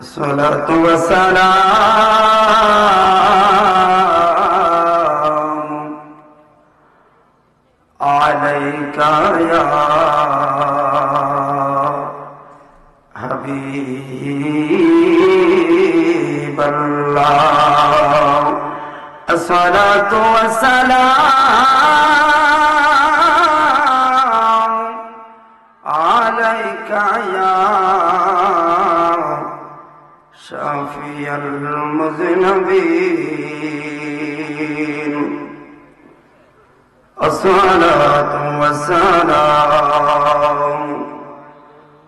الصلاة والسلام عليك يا حبيب الله الصلاة والسلام عليك يا شافي المذنبين الصلاة والسلام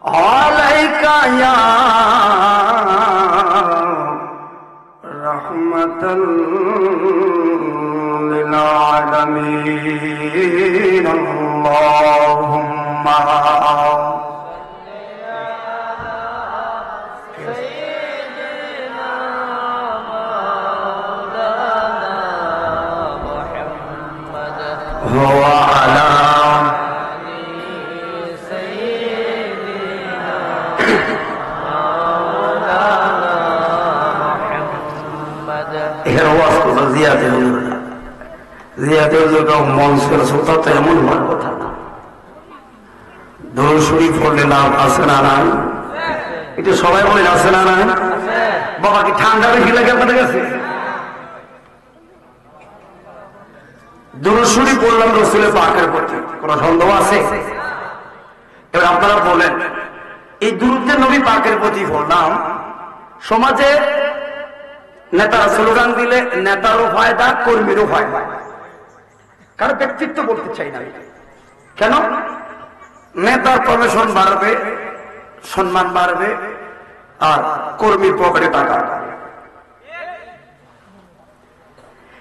عليك يا رحمة للعالمين اللهم وعلى سيدنا مولانا محمد هو زيادة মঞ্চের শ্রোতা তো এমন হওয়ার কথা না। দরুদ শরীফ পড়লে লাভ আছে না নাই? এটা সবাই বলেন আছে না নাই? বাবা কি ঠান্ডা বেশি লাগে আপনাদের কাছে? দরুদ শরীফ পড়লাম রাসূলের পাকের প্রতি, কোন সন্দেহ আছে? এবার আপনারা বলেন, এই দুরূদ নবী পাকের প্রতি পড়লাম, সমাজে নেতারা স্লোগান দিলে নেতারও ফায়দা, কর্মীরও ফায়দা। কারো ব্যক্তিত্ব বলতে চাই না। কেন? নেতার প্রমোশন বাড়বে, সম্মান বাড়বে, আর কর্মীর পকেটে টাকা।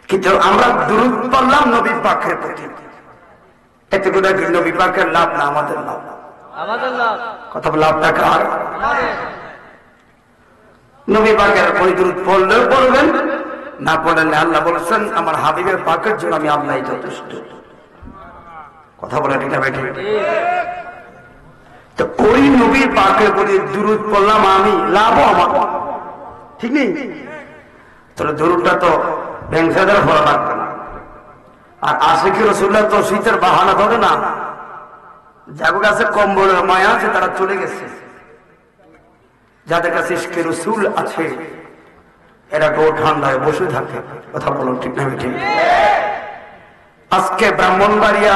কিন্তু আমরা দুরূদ পড়লাম নবী পাকের প্রতি, এতে করে নবী পাকের লাভ না আমাদের লাভ? আমাদের লাভ। কথা বলে লাভটা কার? নবী পাকের ওই দুরূদ পড়লেও পড়বেন, না পড়লেন আল্লাহ বলেছেন আমার হাবিবের পাকের জন্য আমি আল্লাহই যথেষ্ট। কথা বলে ঠিক না বেঠিক? তো ওই নবীর পাকের প্রতি দুরূদ পড়লাম আমি, লাভও আমার, ঠিক নেই? তাহলে দুরূদটা তো ব্যাংসাদের ফল লাগবে না। আর আশিকি রাসূলুল্লাহ তো শীতের বাহানা ধরে না, যাদের কাছে কম্বলের মায়া আছে তারা চলে গেছে, যাদের কাছে ইশকে রাসূল আছে এরা গো ঠান্ডায় বসে থাকে। কথা বলুন ঠিক না ঠিক? আজকে ব্রাহ্মণবাড়িয়া,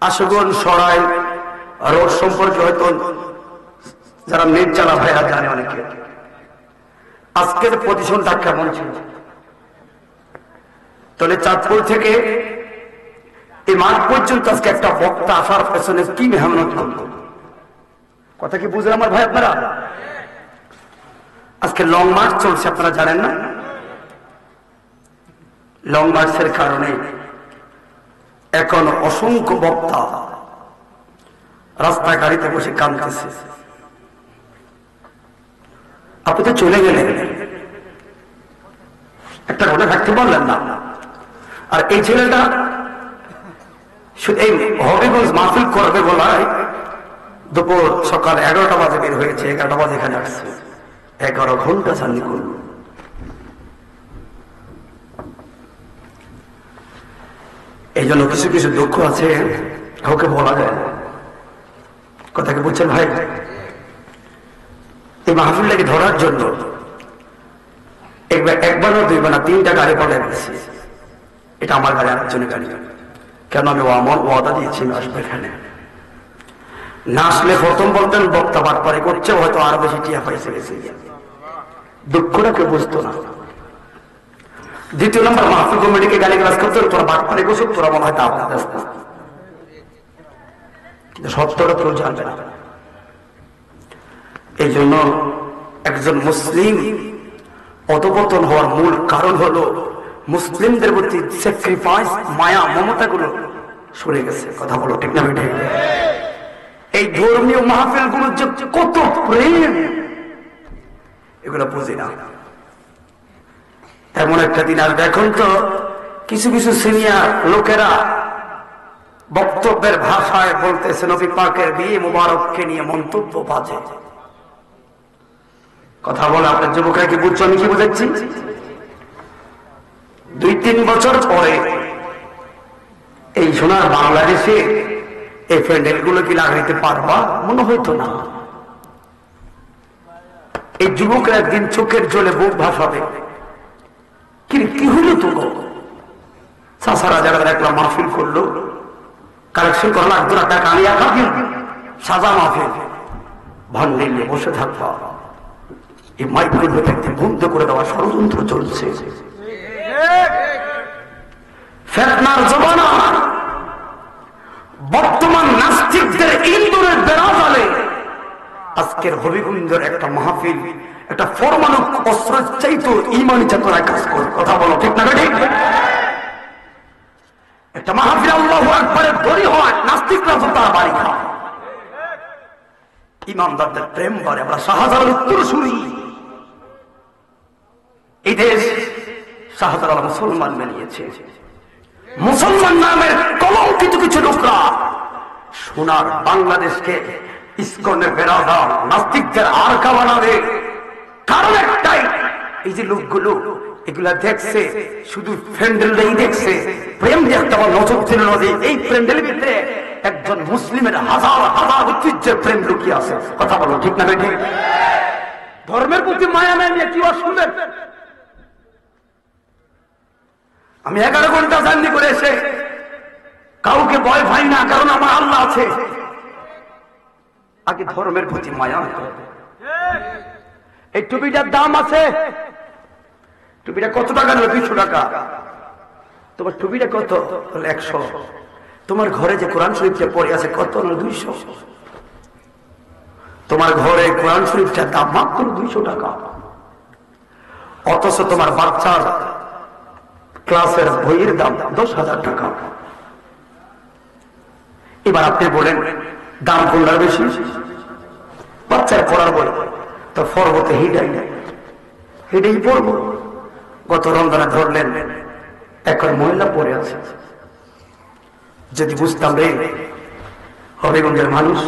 আশুগঞ্জ, সরাই রোড সম্পর্কে হয়তো যারা নির্জালা ভাইরা জানে অনেকে, আজকের পজিশনটা কেমন ছিল। তাহলে চাঁদপুর থেকে এই মাঠ পর্যন্ত আজকে একটা বক্তা আসার পেছনে কি মেহনত করত, কথা কি বুঝলেন আমার ভাই আপনারা? আজকে লং মার্চ চলছে, আপনারা জানেন না? লং মার্চের কারণে এখন অসংখ্য বক্তা রাস্তায় গাড়িতে বসে কাঁদতেছে। আপনি তো চলে গেলেন, একটা ঘটনা থাকতে পারলেন না। আর এই ছেলেটা এই হবিগঞ্জ মাহফিল করবে বলায় দুপুর সকাল 11টা বাজে বের হয়েছে, 11টা বাজে এখানে আসছে, 11 ঘন্টা জার্নি করল। এই জন্য কিছু কিছু দুঃখ আছে, কাউকে বলা যায় না। কথা কি বুঝছেন ভাই? এই মাহফিলটাকে ধরার জন্য একবার না দুইবার না 3টা গাড়ি পাঠাই দিয়েছি। এটা আমার গাড়ি, আরেকজনের গাড়ি। কেন? আমি আমার ওয়াদা দিয়েছি আমি আসবো এখানে। না আসলে প্রথম বলতেন বক্তা বাটপারি করছে, হয়তো আরো বেশি টিয়া পাইছে গেছে। দুঃখটা কেউ বুঝতো না। দ্বিতীয় নম্বর, মাহফিল কমিটিকে গালি গালাজ করতে, তোরা বাটপারি করছো, তোরা মনে হয় তা আপনাদের কিন্তু সত্যটা কেউ জানবে না। এই জন্য একজন মুসলিম অধঃপতন হওয়ার মূল কারণ হলো মুসলিমদের প্রতি স্যাক্রিফাইস, মায়া, মমতা গুলো সরে গেছে। কথা বলো ঠিক না বেঠিক? এই ধর্মীয় মাহফিল গুলোর যে কত প্রেম, এগুলো বুঝি না। এমন একটা দিন আসবে, এখন তো কিছু কিছু সিনিয়র লোকেরা বক্তব্যের ভাষায় বলতেছে নবী পাকের বিয়ে মুবারককে নিয়ে মন্তব্য বাজে। কথা বলে আপনার যুবকরা কি বুঝছো আমি কি বুঝাচ্ছি? 2-3 বছর পরে এই সোনার বাংলাদেশে এই প্যান্ডেল গুলো কি লাগাইতে পারবা? মনে হইতো না। এই যুবকরা একদিন চোখের জলে বুক ভাসাবে, কি হইল তো চাষারা যারা দেখলাম মাহফিল করলো, কালেকশন করলো 1 লাখ টাকা আনিয়া মাহফিল, সাজা মাহফিল, ভান্ডিল নিয়ে বসে থাকবা। এই মাইকগুলো একদিন বন্ধ করে দেওয়া ষড়যন্ত্র চলছে। ফিতনার জমানা, বর্তমান নাস্তিকদের ইন্দুরের বেড়াজালে আজকের হবিগঞ্জের একটা মাহফিল একটা পরমাণু অস্ত্রের চাইতো ইমানি চেতনায় কাজ করে। কথা বলো ঠিক না ঠিক? একটা মাহফিল আল্লাহু আকবারের দড়ি হয়, নাস্তিকরা তো তার বাড়ি খায়। ইমানদারদের প্রেম বাড়ে। আমরা শাহজালাল উত্তরসূরি। এই দেশ শাহজালাল মুসলমান বানিয়েছে। মুসলমান নামের কলঙ্কিত কিছু লোকরা সোনার বাংলাদেশকে ইসকনের বেড়াদা নাস্তিকদের আরকা বানাবে। কারণ একটাই, এই যে লোকগুলো এগুলা দেখছে, শুধু প্যান্ডেলটাই দেখছে, প্রেম দেখতে আমার নজর ছিল না যে এই প্যান্ডেলের ভিতরে একজন মুসলিমের হাজার হাজার ঐতিহ্যের প্রেম লুকিয়ে আছে। কথা বলো ঠিক না ঠিক? ধর্মের প্রতি মায়া নাই নিয়ে কি শুনবেন? আমি 11 ঘন্টা জার্নি করে এসে কাউকে ভয় পাই না, কারণ আমার আল্লাহ আছে। আগে ধর্মের প্রতি মায়া। এই টুপিটার দাম আছে, টুপিটা কত টাকা নেবে? 200 টাকা। তোমার টুপিটা কত? 100। তোমার ঘরে যে কোরআন শরীফটা পড়ে আছে কত? 200। তোমার ঘরে কোরআন শরীফটার দাম মাত্র 200 টাকা। অথচ তোমার বাচ্চার ক্লাসের বইয়ের দাম 10,000 টাকা। এবার আপনি বলেন দাম কোনটার বেশি? বাচ্চার পড়ার বই তো পর্বতে হিডাই পড়বো। গত রমজানে ধরলেন এখন মহিলা পড়ে আছে। যদি বুঝতাম রে হবিগঞ্জের মানুষ,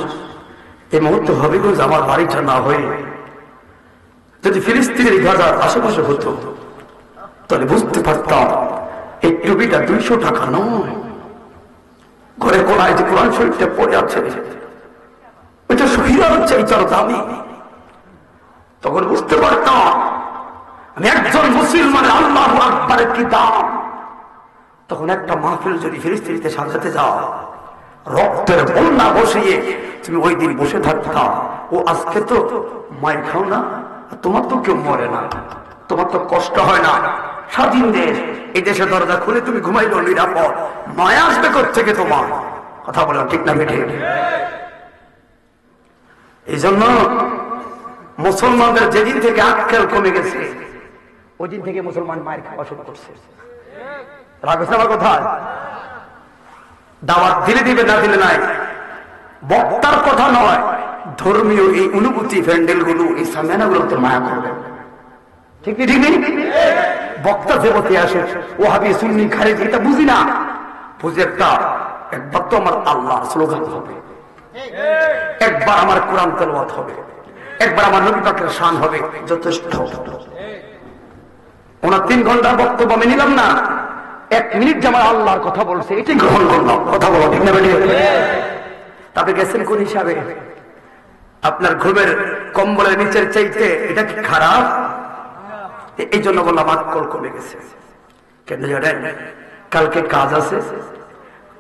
এই মুহূর্তে হবিগঞ্জ আমার বাড়িটা না হয়ে যদি ফিলিস্তিনের গাজার আশেপাশে হতো, তাহলে বুঝতে পারতাম এই টুপিটা 200 টাকা নয়। ঘরে কোনায় যে কোরআন শরীফটা পড়ে আছে ওইটা শহীদার চাইতার দামি। তখন বুঝতে পারতাম আমি একজন মুসলমানের আল্লাহু আকবারের কি দাম। তখন একটা মাহফিল যদি ফিলিস্তিনিতে সাজাতে যাও, রক্তের বন্যা বসিয়ে তুমি ওই দিন বসে থাকতাম। ও আজকে তো মায়ের খাও না, তোমার তো কেউ মরে না, তোমার তো কষ্ট হয় না। স্বাধীন দেশ, এই দেশে দরজা খুলে তুমি ঘুমাইলো নিরাপদ। মায়া আসবে কোত্থেকে তোমার? কথা বলো ঠিক না বেঠে? এই জন্য মুসলমানদের যেদিন থেকে আক্কেল কমে গেছে, ওই দিন থেকে মুসলমান মায়ের খাওয়া শুরু করছে। রাখছে আমার কথা। দাওয়াত দিলে দিবে, না দিলে নাই। বক্তার কথা নয়, ধর্মীয় এই অনুভূতি প্যান্ডেল গুলো, এই সামিয়ানাগুলোতে মায়া করবে। ঠিক নেই? ঠিক নেই? বক্তা দেবতে আসে ওয়াহাবি সুন্নি খারিজি এটা বুঝি না, বুঝি একবার তো আমার আল্লাহর স্লোগান হবে, একবার আমার কোরআন তেলাওয়াত হবে, একবার আমার নবী পাকের শান হবে, যথেষ্ট। ওনার 3 ঘন্টার বক্তব্য আমি নিলাম না, 1 মিনিট যে আমার আল্লাহর কথা বলছে এটাই গ্রহণ করলাম। কথা বলো ঠিক না? তবে গেছেন কোন হিসাবে? আপনার ঘুমের কম্বলের নিচের চাইতে এটা কি খারাপ? এই জন্য বললাম আক্কেল কমে গেছে। কেন জানেন? কালকে কাজ আছে,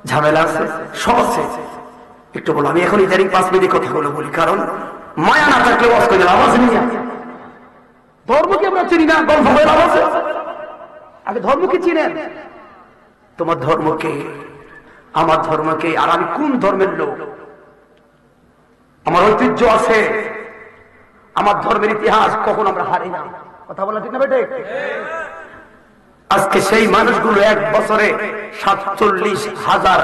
ঝামেলা আছে, সব আছে। একটু বলো, আমি এখন ইদারিং 5 মিনিট কথা বলি, কারণ মায়া না থাকলে আওয়াজ নিয়ে ধর্ম কি আমরা চিনি না? গল্প হয়ে আওয়াজ আগে ধর্ম কি চিনেন? তোমার ধর্মকে, আমার ধর্মকে, আর আমি কোন ধর্মের লোক? আমার ঐতিহ্য আছে, আমার ধর্মের ইতিহাস কখন আমরা হারি না। কথা বলা ঠিক না বেটে? আজকে সেই মানুষগুলো 1 বছরে 47,000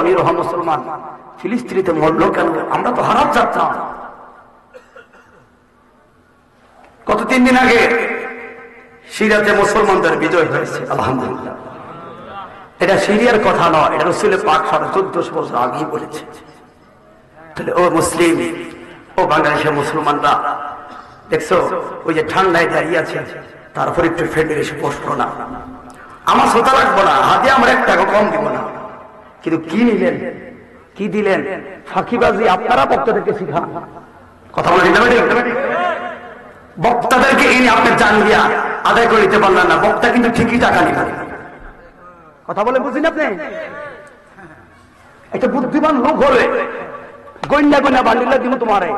নিরহ মুসলমান ফিলিস্তিনিতে মরল কেন? আমরা তো হারাত যাত্রা। গত 3 দিন আগে সিরিয়াতে মুসলমানদের বিজয় হয়েছে, আলহামদুলিল্লাহ। এটা সিরিয়ার কথা নয়, এটা রাসূল পাক 1400 বছর আগেই বলেছে। তাহলে ও মুসলিম, ও বাংলাদেশের মুসলমানরা, দেখছো ওই যে ঠান্ডায় দাঁড়িয়ে আছে, তারপরে একটু ফেটে এসে বসলো না, আমার শ্রোতা লাগবো না, হাতে আমার 1 টাকা কম দিব না। কিন্তু কি নিলেন, কি দিলেন? ফাঁকিবাজি আপনারা বক্তাদেরকে শিখান। কথা বলে বক্তাদেরকে এনে আপনি জান দিয়া আদায় করে দিতে পারলেন না, বক্তা কিন্তু ঠিকই টাকা নিলেন। কথা বলে বুঝিন আপনি? একটা বুদ্ধিমান লোক হলে গন্যা গন্যা বান্ডিলা দিব তোমারে,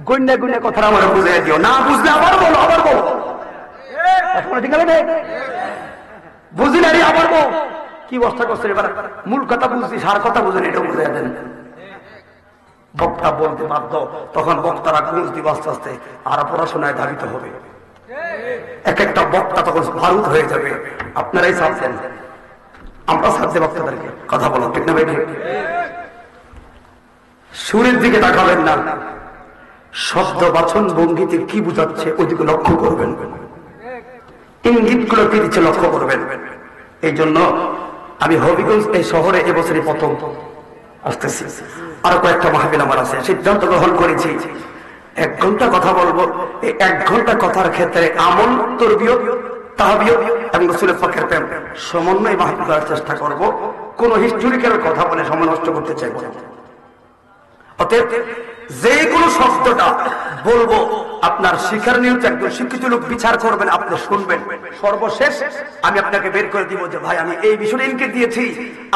গন্যা গন্যা কথা আমার বুঝাই দিও, না বুঝলে আবার বলো, আবার বলো। ঠিক আছে বুঝি না রে, আবার বল। কি অবস্থা করছে এবার? মূল কথা বুঝছি, সার কথা বুঝেন, এটা বুঝাই দেন। বক্তা বলতে বাধ্য, তখন বক্তারা গুঁজ দিব আস্তে আস্তে, আর পড়াশোনায় ধাবিত হবে। এক একটা বক্তা তখন ভারুদ হয়ে যাবে। আপনারাই সাথ দেন, আমরা সাথ দেব বক্তাদেরকে। কথা বলো ঠিক না ভাই? সুরের দিকে তাকাবেন না, শব্দ বাচন ভঙ্গিতে কি বুঝাচ্ছে ওইদিকে লক্ষ্য করবেন, ইঙ্গিত গুলো কি দিচ্ছে লক্ষ্য করবেন। এই জন্য আমি হবিগঞ্জ এই শহরে এবছরই প্রথম আসতেছি, আরো কয়েকটা মাহফিল আমার আছে, সিদ্ধান্ত গ্রহণ করেছি 1 ঘন্টা কথা বলবো। এই 1 ঘন্টা কথার ক্ষেত্রে আমল, তরবিয়ত, তাহবিয়ত এবং রাসূলের পাকের প্রেম সমন্বয় মাহফিল করার চেষ্টা করব। কোন হিস্টোরিক্যাল কথা বলে সময় নষ্ট করতে চাইব না। অতএব যে কোনো শব্দটা বলবো আপনার শিখার নিয়ত, একজন শিক্ষিত লোক বিচার করবেন, আপনি শুনবেন। সর্বশেষ আমি আপনাকে বের করে দিব যে ভাই আমি এই বিষয়টা ইনকে দিয়েছি,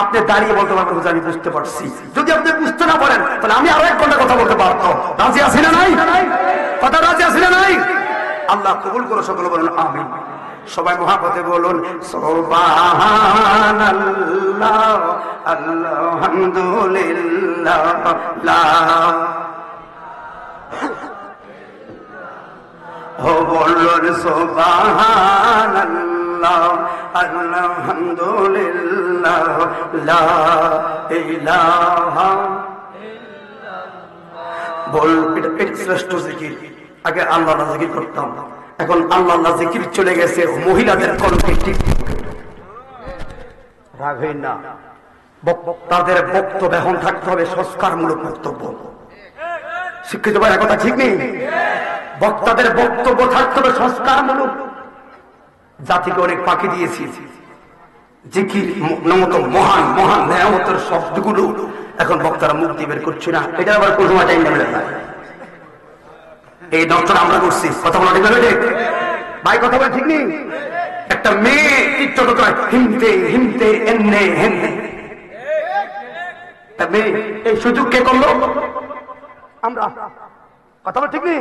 আপনি দাঁড়িয়ে বলতে পারবেন যে আমি বুঝতে পারছি। যদি আপনি বুঝতে না পারেন তাহলে আমি আরো 1 ঘন্টা কথা বলতে পারতো। রাজি আছি না নাই? কথা রাজি আছি না নাই? আল্লাহ কবুল করে, সকলে বলেন আমিন। সবাই মহাপতে বলুন সুবহানাল্লাহ, আলহামদুলিল্লাহ, বলুন সুবহানাল্লাহ, আলহামদুলিল্লাহ, লা ইলাহা ইল্লাল্লাহ। বল, এটা শ্রেষ্ঠ জিকির। আগে আল্লাহ জিকির করতাম, এখন আল্লাহ জিকির চলে গেছে মহিলাদের কণ্ঠে। রাগ হই না, তাদের বক্তব্য এখন থাকতে হবে সংস্কারমূলক বক্তব্য। শিক্ষিত ভাই কথা ঠিক নেই? বক্তাদের বক্তব্য থাকতে হবে সংস্কারমূলক। জাতিকে অনেক ফাঁকি দিয়েছি, জিকির মতো মহান মহান নেয়ামতের শব্দগুলো এখন বক্তারা মুক্তি বের করছে না। এটা আবার কোনো সময় টাইম নেবে না, এই ডক্টর আমরা করছি। কথা বলা ঠিক আছে ভাই? কথা বলে ঠিক নেই? একটা মেয়ে টিকটক করে হিমতে হিমতে এমনে হেমনে, মেয়ে এই সুযোগ কে করলো? আমরা। কথা বলে ঠিক নেই?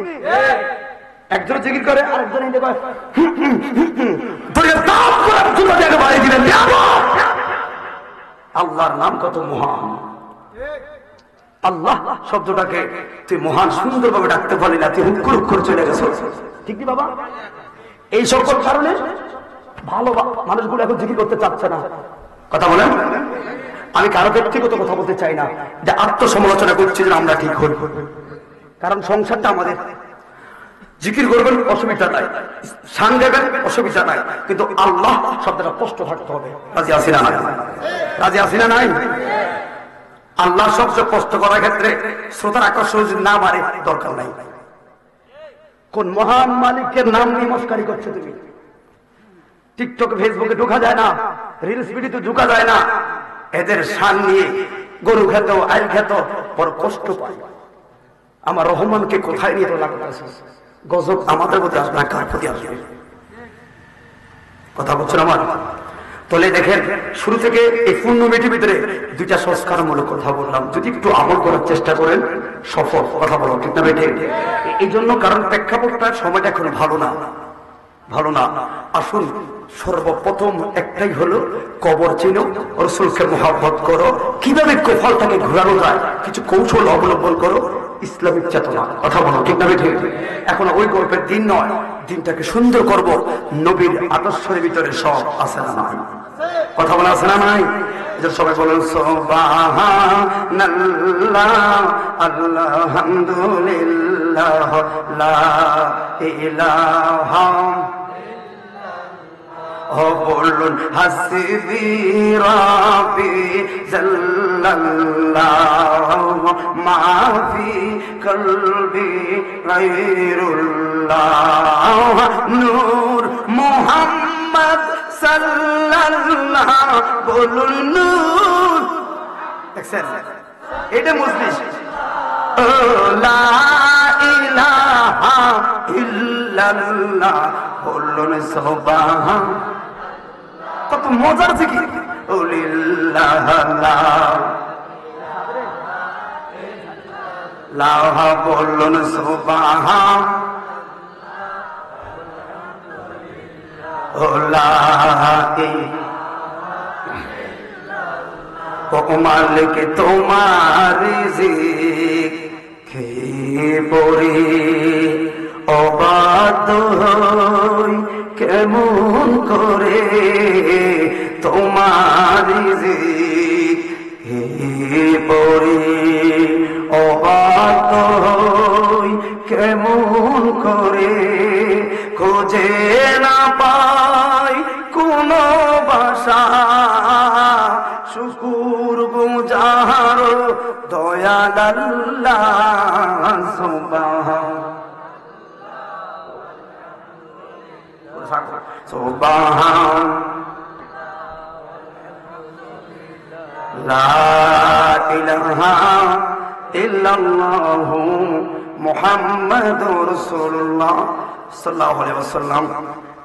একজন জিকির করে আরেকজন আল্লাহর নাম কত মহান। আল্লাহ শব্দটাকে তুই মহান সুন্দরভাবে ডাকতে পারলি না, তুই হুক্কুর হুক্কুর চলে গেছ। ঠিক কি বাবা? এই সকল কারণে ভালো মানুষগুলো এখন জিকির করতে চাচ্ছে না। কথা বলেন? আমি কারো ব্যক্তিগত কথা বলতে চাই না, যে আত্মসমালোচনা করছি যে আমরা ঠিক হই, কারণ সংসারটা আমাদের। জিকির করবেন অসুবিধা নাই, শান দেবেন অসুবিধা নাই, কিন্তু আল্লাহ শব্দটা কষ্ট থাকতে হবে। রাজি আছি না নাই? রাজি আছি না নাই? আল্লাহ শব্দ কষ্ট করার ক্ষেত্রে শ্রোতার আকর্ষণ না বাড়ে দরকার নাই। কোন মহান মালিকের নাম নিয়ে মস্কারি করছো তুমি? টিকটক ফেসবুকে ঢোকা যায় না, রিলস ভিডিওতে ঢোকা যায় না। এদের শান নিয়ে গরু খেত, আইল খেত, বড় কষ্ট পায়। আমার রহমানকে কোথায় নিয়ে তো লাগতেছে? গজব আমাদের প্রতি আসবে না, কার প্রতি আসবে? কথা বলছেন আমার? তাহলে দেখেন, শুরু থেকে এই পূর্ণ মিটির ভিতরে 2টা সংস্কারমূলক কথা বললাম। যদি একটু আমল করার চেষ্টা করেন সফল। কথা বলো ঠিক না বেঠে? এই জন্য, কারণ প্রেক্ষাপটটার সময়টা এখন ভালো না, ভালো না। আসুন সর্বপ্রথম একটাই হলো, কবর চিনো, রাসূলকে মহব্বত করো, কিভাবে কপালটাকে ঘোরানো যায় কিছু কৌশল অবলম্বন করো, ইসলামিক চেতনা। কথা বলো ঠিক না বেঠে? এখন ওই গল্পের দিন নয়, দিনটাকে সুন্দর করব। নবীর আদর্শের ভিতরে সব আছে না নাই? কথা বলা আছে না নাই? সবাই বলুন সুবহানাল্লাহ, আলহামদুলিল্লাহ, লা ইলাহা বলুন হাসবি রাব্বি জাল্লাল্লাহু মা ফি কলবি গায়রুল্লাহ। আল্লাহ নূর মুহাম্মদ সাল্লাল্লাহ বলুন নূর। দেখছেন এটা মুসলিম। লা ইলাহা ইল্লাল্লাহ বলুন সুবহান। কত মজার জিকির। লিল্লাহ লাহ বলুন সুবহান। ও মালিক তোমার রিজিক খেয়ে পড়ে অবাধ্য হই কেমন করে তোমার রিজিক খেয়ে পড়ে অবাধ্য হই কেমন করে খোঁজে না পাই কোন বাসা শুকুর গুজার দয়াল আল্লাহ সুবহান সুবহান লা ইলাহা ইল্লাল্লাহু মুহাম্মাদুর রাসূলুল্লাহ সাল্লাল্লাহু আলাইহি ওয়াসাল্লাম।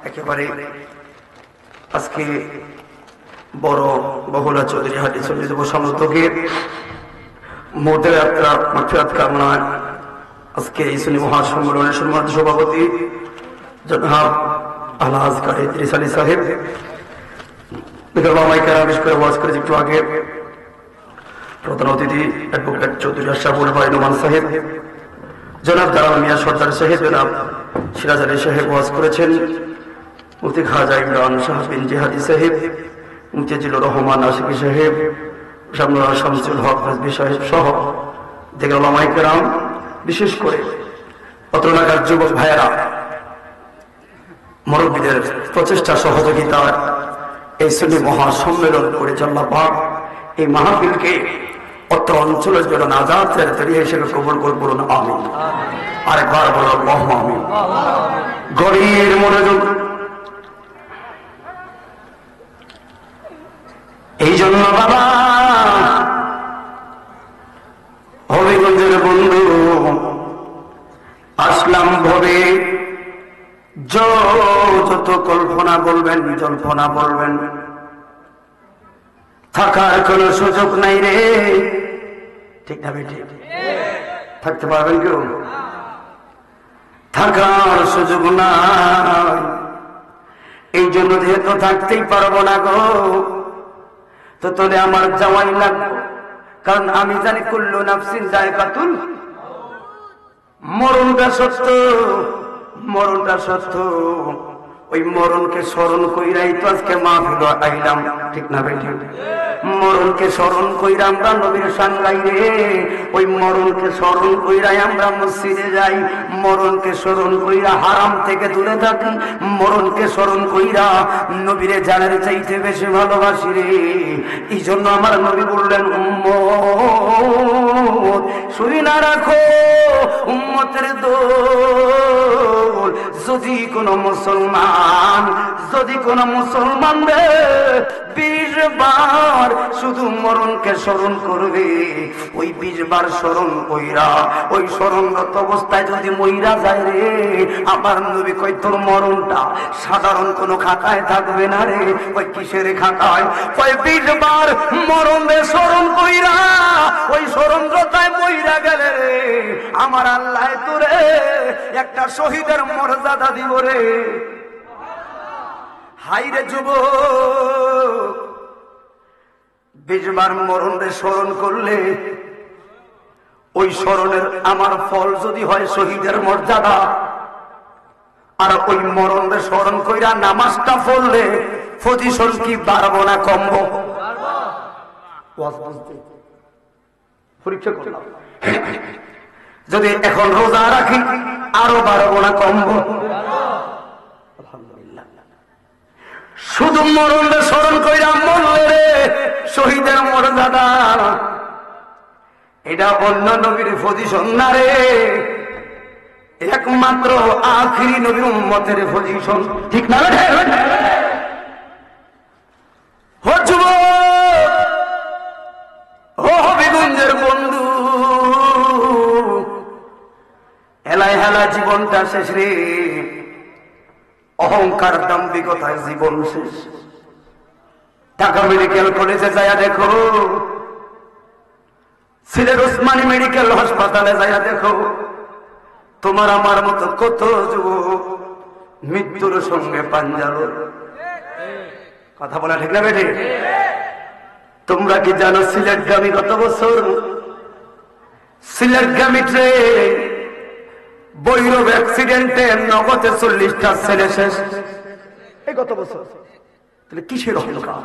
একেবারে আজকে বড় বহুলা চৌধুরী হাটি চল্লিশ বসামতকে মোদের একটা মাফিয়াত কামনায় আজকে এই সুন্নি মহাসম্মেলনের সম্মানিত সভাপতি জনাব আলহাজ কারি ইদ্রিস আলী সাহেব বিশেষ করে ওয়াজ করেছে একটু আগে প্রধান অতিথি অ্যাডভোকেট চৌধুরী আশরাফুল ভাই নোমান সাহেব, জনাব দারাল মিয়া সর্দার সাহেব, জনাব সিরাজ আলী সাহেব ওয়াজ করেছেন, মুফতি খাজা ইমরান শাহ বিন জিহাদি সাহেব, মুফতি জিলুর রহমান আশিকি সাহেব, শামসুল শামসুল হক হাজবি সাহেব সহ দেখে ওলামায়ে কেরাম, বিশেষ করে অত্র এলাকার যুবক ভাইয়েরা মুরব্বীদের প্রচেষ্টা সহযোগিতা এই সুন্নি মহাসম্মেলন করেছে। আল্লাহ পাক এই মাহফিলকে অত্র অঞ্চলের জন্য নাজাত তৈরি হিসেবে কবুল করুন, আমিন। আরেকবার বলো আল্লাহুম্মা আমিন। গরির মনোযোগ। এই জন্য বাবা হবিগঞ্জের বন্ধু আসলাম ভবে যত কল্পনা বলবেন জল্পনা বলবেন, থাকার কোন সুযোগ নাই রে, ঠিক না বেটি? থাকতে পারবেন কেউ? থাকার সুযোগ নাই। এই জন্য যেহেতু থাকতেই পারবো না গো, তো তোলে আমার যাওয়াই লাগবে, কারণ আমি জানি কুল্লু নাফসিন যায়কাতুল মরণটা সত্য, মরণটা সত্য। ওই মরণকে স্মরণ কইরাই তো আজকে মাহফিল আইলাম, ঠিক না বেটি? মরণকে স্মরণ কইরা আমরা নবীর সাঙ্গাই রে, ওই মরণকে স্মরণ কইরাই আমরা মসজিদে যাই, মরণকে স্মরণ কইরা হারাম থেকে দূরে থাকি, মরণকে স্মরণ কইরা নবীরে জানের চাইতে বেশি ভালোবাসি রে। এই জন্য আমার নবী বললেন, উম্মত শুই না রাখো উম্মতের দোল, যদি কোন মুসলমান রে 20 বার শুধু মরণকে স্মরণ করবে, ওই 20 বার স্মরণ কইরা ওই স্মরণরত অবস্থায় যদি মইরা যায় রে, আমার নবী কই তোর মরণটা সাধারণ কোন খাতায় থাকবে না রে। ওই কিসের খাতায়? ওই 20 বার মরণে স্মরণ কইরা ওই স্মরণরতায় মইরা গেলে রে, আমার আল্লাহ তোরে একটা শহীদের মর্যাদা দিব রে। হাইরে যুবক, 20 বার মরণে স্মরণ করলে ওই স্মরণের আমার ফল যদি হয় শহীদের মর্যাদা, আর ওই মরণে স্মরণ কইরা নামাজটা পড়লে প্রতিশোধ কি বাড়বো না কমবো? পরীক্ষা করলাম, যদি এখন রোজা রাখি আরো বাড়বো না কমবো? আলহামদুলিল্লাহ। শুধু মরণে স্মরণ কইরা মরলে রে শহীদের মর্যাদা, এটা অন্য নবীর পজিশন না রে। একমাত্র আখিরি নবী উম্মতের পজিশন, ঠিক না? ও হবিগঞ্জের বন্ধু, হেলায় হেলা জীবনটা শেষ রে। অহংকার দাম্ভিকতায় জীবন শেষ। ঢাকা মেডিকেল কলেজে যায়া দেখো, সিলেট ওসমানী মেডিকেল হাসপাতালে যায়া দেখো, তোমার আমার মতো কত যুবক মৃত্যুর সঙ্গে পাঞ্জাল। কথা বলা ঠিক না বেঠে? তোমরা কি জানো সিলেটগামী গত বছর সিলেটগামী ট্রেন বৈরব অ্যাক্সিডেন্টে নগদে 40টা ছেলে শেষ, এই গত বছর। তাহলে কিসের অহংকার?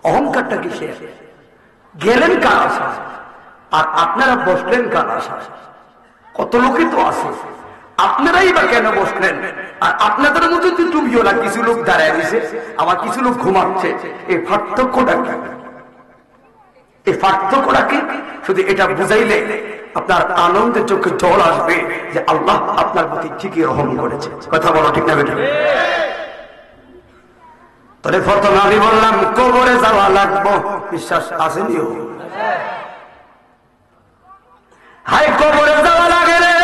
অহংকারটা কিসের? গেলেন কার আশা আর আপনারা বসলেন কার আশা? কত লোকই তো আছে, আপনারাই বা কেন বসলেন? আর আপনাদের মধ্যে টুপিও না, কিছু লোক দাঁড়ায় দিছে, আবার কিছু লোক ঘুমাচ্ছে। এই পার্থক্যটা কি? এই পার্থক্যটা কি? শুধু এটা বুঝাইলে আপনার আনন্দের চোখে জল আসবে যে আল্লাহ আপনার প্রতি ঠিকই রহম করেছে। কথা বলো ঠিক না বেটা? তাহলে প্রথমে আমি বললাম কবরে যাওয়া লাগবো, বিশ্বাস আসেনি? হাই কবরে যাওয়া লাগে রে,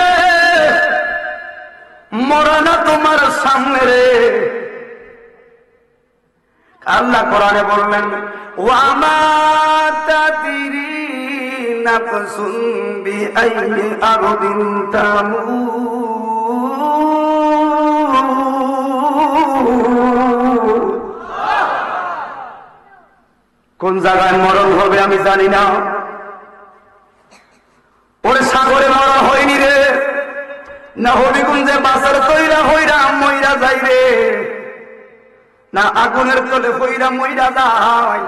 মরা না তোমার সামনে রে। আল্লাহ কোরআনে বললেন ওয়ামা তাদরি নাফসুন বিআইয়ি আরদিন তামুত। কোন জায়গায় মরণ হবে আমি জানি না। ওরে সাগরে মরণ হয়নি রে, না হবিগঞ্জে বাসার কইরা হইরা মইরা যাই রে, না আগুনের তলে হইরা মইরা যায়।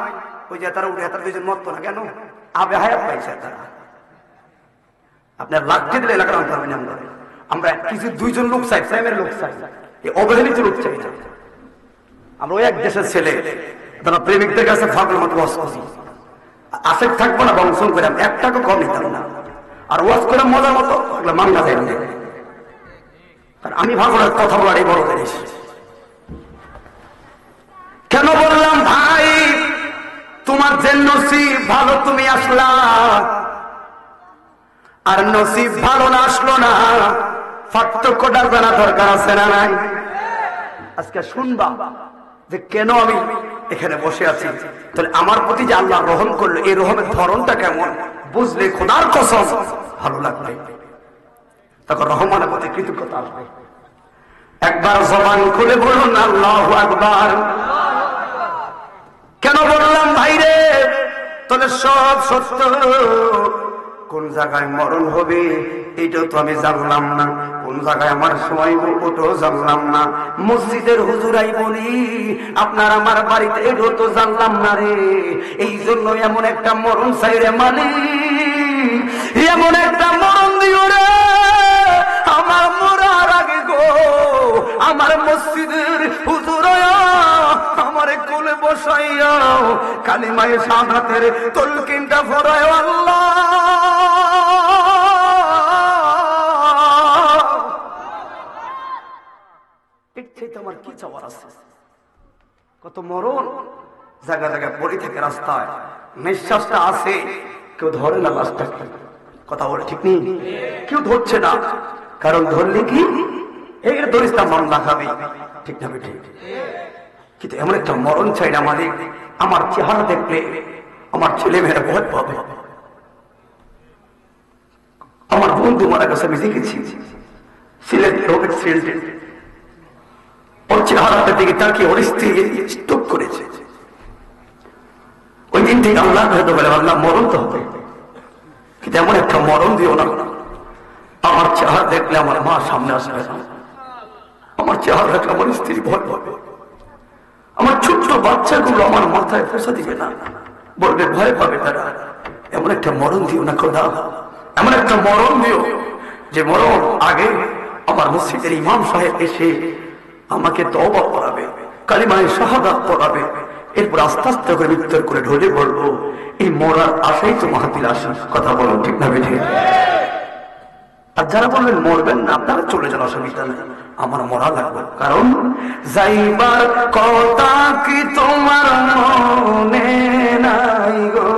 ওই যে তারা উঠে তার দুজন মরতো না কেন? আবে হায়াত পাইছে তারা। আপনার লাঠি দিলে এলাকার অন্তর হবে না। আমরা কিছু দুইজন লোক চাই, প্রেমের লোক চাই, এই অবহেলিত লোক চাই। আমরা ওই এক দেশের ছেলে, তারা প্রেমিকদের কাছে ফাগল মতো ওয়াজ করি, আশেক থাকবো না বংশন করে এক টাকা কম নিতাম না। আর ওয়াজ করে মজার মতো মাংনা যায় না। আমি ভাগলের কথা বলার এই বড় জিনিস। কেন বললাম ভাই, তোমার যে নসিব ভালো তুমি আসলা, আর নসিব ভালো না আসলো না, পার্থক্যটা জানা দরকার আছে না নাই? আজকে শুনবা যে কেন আমি এখানে বসে আছি, তাহলে আমার প্রতি যে আল্লাহ রহম করলো, এই রহমের ধরনটা কেমন বুঝলে খোদার কসম ভালো লাগবে, তখন রহমানের প্রতি কৃতজ্ঞতা আসবে। একবার জবান খুলে বলুন আল্লাহু আকবার। কেন বললাম ভাই রে, তাহলে সব সত্য। কোন জায়গায় মরণ হবে এইটাও তো আমি জানলাম না, কোন জায়গায় আমার সময় ওটাও জানলাম না। মসজিদের হুজুরাই বলি আপনার আমার বাড়িতে এটাও তো জানলাম না রে। এই জন্য এমন একটা মরণ চাই রে মালিক, এমন একটা মরণ দিও রে আমার মরার আগে গো, আমার মসজিদের হুজুরায়া আমার কোলে বসাইয়া কালিমায়ে শাহাদাতের তলকিনটা পড়ায় আল্লাহ। আমার কি চাওয়ার আছে? কত মরণ জায়গা জায়গায় পড়ে থাকে, রাস্তায় নিঃশ্বাসটা আছে, কেউ ধরে না লাশটা। কথা বলে ঠিক নেই, কেউ ধরছে না, কারণ ধরলে কি এই ধরিস্তা মামলা খাবে, ঠিক না ঠিক? কিন্তু এমন একটা মরণ চাই না মালিক, আমার চেহারা দেখলে আমার ছেলে মেয়েরা ভয় পাবে। আমার বন্ধু মারা গেছে, আমি দেখেছি সিলেট রোগের সিলেটে, ওর চেহারাটা দিকে তাকিয়ে ওর স্ত্রী স্ট্রোক করেছে। ওই দিন থেকে আল্লাহ হয়তো বলে আল্লাহ মরণ তো হবে, কিন্তু এমন একটা মরণ দিও না আমার চেহারা দেখলে আমার মা সামনে আসবে না, আমার চেহারা দেখলে আমার স্ত্রী ভয় পাবে, আমার ছোট্ট বাচ্চাগুলো আমার মাথায় পোষা দিবে না, বলবে ভয় পাবে তারা। এমন একটা মরণ দিও না খোদা, এমন একটা মরণ দিও যে মরণ আগে আমার মসজিদের ইমাম সাহেব এসে আমাকে তওবা পড়াবে, কালিমায়ে শাহাদাত পড়াবে, এরপর আস্তে আস্তে করে মৃত্যুর করে ঢলে বলবো এই মরার আশাই তো মাহাতির আশা। কথা বলো ঠিক না বেঠিক? আর যারা বলবেন মরবেন না, আপনারা চলে যান, অসুবিধা নেই, আমার মরা লাগবে। কারণ যাইবার কথা কি তোমার মনে নাই গো,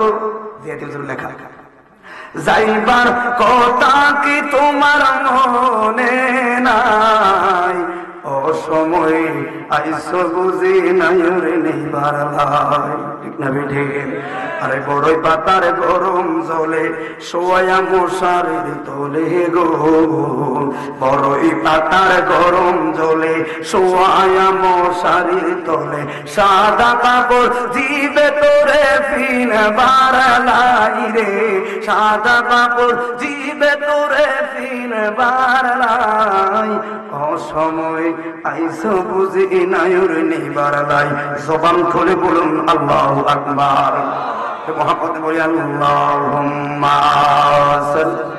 লেখা, যাইবার কথা কি তোমার মনে নাই, অসময় আইসো বুঝি নাই রে নেইবার লাই। ঠিক না বেঠে? আরে বড়ই পাতার গরম জলে শোয়া মশারির তোলে গো, বড়ই পাতার গরম জলে শোয়া মশারির তোলে, সাদা কাপড় দিবে তোরে ফিনবার লাই রে, সাদা কাপড় দিবে তোরে ফিনবার লাই, অসময় আইসো বুঝি নাই রে নেইবার লাই। জবান খুলে বলুন আল্লাহু আকবার, মোহাম্মদ বলি আল্লাহুম্মা সাল্লি।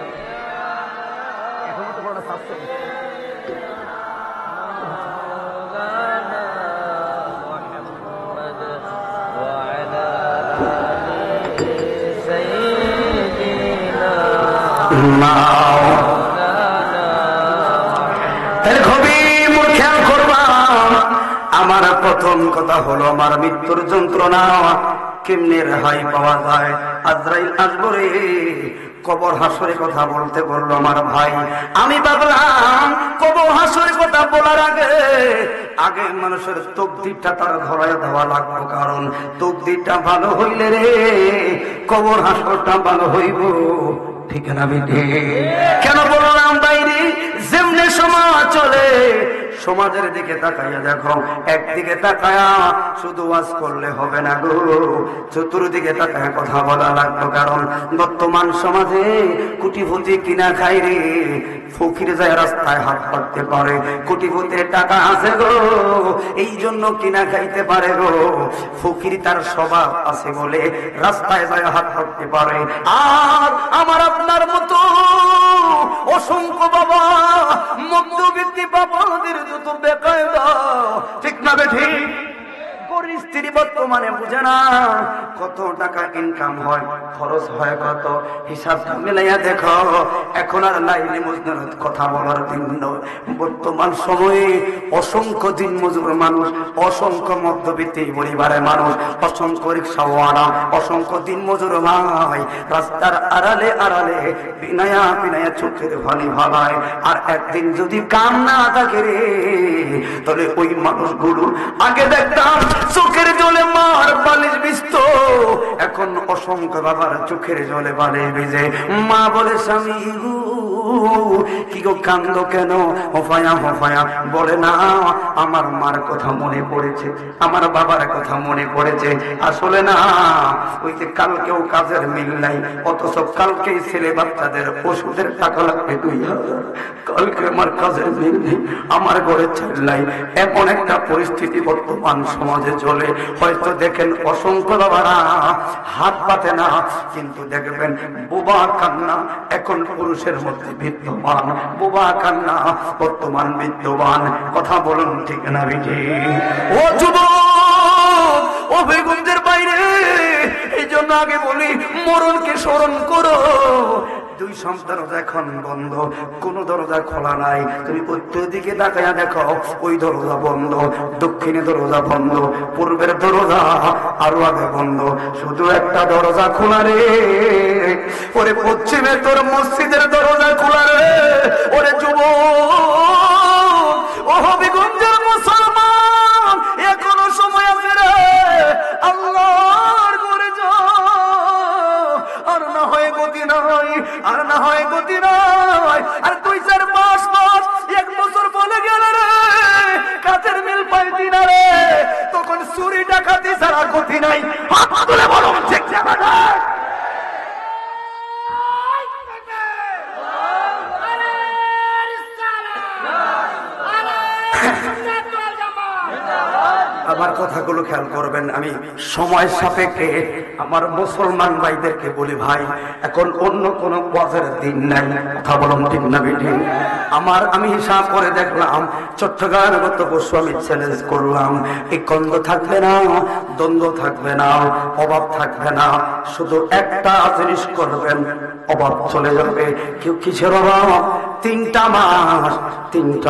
আমার প্রথম কথা হলো, আমার মৃত্যুর যন্ত্রণা কেমনে রেহাই পাওয়া যায়? আজরাইল আসবে রে, কবর হাসরের কথা বলতে বললো আমার ভাই। আমি ভাবলাম কবর হাসরের কথা বলার আগে মানুষের তকদিরটা তার ধরায় দেওয়া লাগবে, কারণ তকদিরটা ভালো হইলে রে কবর হাসরটা ভালো হইব। ঠিক না বেটে? কেন বললাম বাইরে, যেমনে সমাজ চলে সমাজের দিকে তাকাইয়া দেখো, একদিকে তাকায়া শুধু ওয়াজ করলে হবে না গো, চতুর্দিকে তাকায় কথা বলা লাগবে। কারণ বর্তমান সমাজে কোটিপতি কিনা খাই রে, ফকির যায় রাস্তায় হাত পাততে পারে, কোটিপতির টাকা আছে গো এই জন্য কিনা খাইতে পারে গো, ফকির তার স্বভাব আছে বলে রাস্তায় যায় হাত পাততে পারে। আর আমার আপনার মতো অসংখ্য বাবা মধ্যবিত্তি বাবাদের যত বেকায়দা, ঠিক না বেঠি? স্ত্রী বর্তমানে বুঝে না কত টাকা ইনকাম হয়, খরচ হয় কত, হিসাবটা মিলাইয়া দেখো। এখন আর লাইনে মজদুরের কথা বলার দিন নয়। বর্তমান সময়ে অসংখ্য দিন মজুর মানুষ, অসংখ্য মধ্যবিত্ত পরিবারের মানুষ, অসংখ্য রিক্সাওয়ালা, অসংখ্য দিন মজুর ভাই রাস্তার আড়ালে আড়ালে বিনায়া বিনায়া চোখের ভালি ভালায়। আর একদিন যদি কাম না থাকে রে, তাহলে ওই মানুষগুলো আগে দেখতাম চোখের জলে মার বালিশ ভিজত, এখন অসংখ্য বাবার চোখের জলে বালিশ ভিজে। মা বলে স্বামী কি গো কান্দ কেন? হফায়া হফায়া বলে না আমার মার কথা মনে পড়েছে, আমার বাবার কথা মনে পড়েছে। আসলে না, ওই যে কালকেও কাজের মিল নাই, অথচ কালকেই ছেলে বাচ্চাদের ওষুধের টাকা লাগবে 2000, কালকে আমার কাজের মিল নেই, আমার ঘরে চাইলাই। এমন একটা পরিস্থিতি বর্তমান সমাজে চলে। হয়তো দেখেন অসংখ্য বাবারা হাত পাতে না, কিন্তু দেখবেন বোবা কান্না এখন পুরুষের মধ্যে বিদ্যমান, বোবা কান্না বর্তমান বিদ্যমান। কথা বলুন ঠিক না বিজি? ও যুবক, ও বেগুনদের বাইরে, এই জন্য আগে বলি মরণকে স্মরণ করো। দুই সন্তান এখন বন্ধ, কোন দরজা খোলা নাই। তুমি উত্তর দিকে তাকায়া দেখো, ওই দরজা বন্ধ, দক্ষিণে দরজা বন্ধ, পূর্বের দরজা আরো আগে বন্ধ, শুধু একটা দরজা খোলা রে। ওরে পশ্চিমে তোর মসজিদের দরজা খোলা রে। ওরে যুবক, ও হবিগঞ্জের মুসলমান, এখনো সময় আছে রে, আল্লাহর ঘরে যাও। আর না হয় গতি নাই, আর না হয় গতি নাই। আর 2-4 মাস 1 বছর বলে গেল রে, কাজের মিল পাইতি না রে, তখন চুরি ডাকাতি ছাড়া গতি নাই। হাত তুলে বলো ঠিক যাবে না? আমার কথাগুলো খেয়াল করবেন। আমি সময় সাপেক্ষে আমার মুসলমান ভাইদেরকে বলি, ভাই এখন অন্য কোন ওয়াজের দিন নাই, কথা বলুন ঠিক না বেঠিক? আমি হিসাব করে দেখলাম চট্টগ্রামের গত পরশু আমি চ্যালেঞ্জ করলাম, এই কন্দ থাকবে না, দ্বন্দ্ব থাকবে না, অভাব থাকবে না, শুধু একটা জিনিস করবেন, অভাব চলে যাবে। কেউ কিসের অভাব? 3টা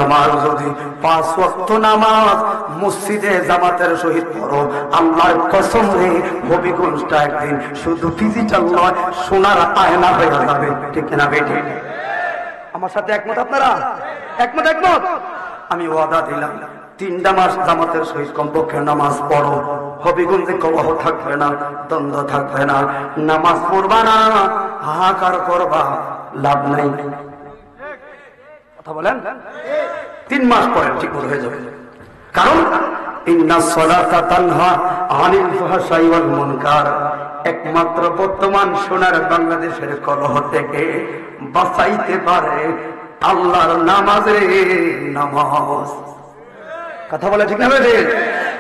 মাস যদি 5 ওয়াক্ত নামাজ মসজিদে জামাতের সহিত পড়ো, আল্লাহর কসম রে হবিগঞ্জটা একদিন শুধু ডিজিটাল নয়, সোনার আয়না হয়ে যাবে, ঠিক না বেটি? আমার সাথে একমত আপনারা? একমত? আমি ওয়াদা দিলাম 3টা মাস জামাতের সহিত কমপক্ষে নামাজ পড়ো, হবিগঞ্জে কলহ থাকবে না, দ্বন্দ্ব থাকবে না, নামাজ পড়বা না, হাহাকার করবা, লাভ নাই। কথা বলেন? 3 মাস পরে ঠিক মতো হয়ে যাবে। কারণ ইন্নাস সালাতা তানহা আনিল ফাহশাই ওয়াল মুনকার, একমাত্র বর্তমান সোনার বাংলাদেশের কলহ থেকে বাঁচাইতে পারে আল্লাহর নামাজ। কথা বলে ঠিক না বেঠে?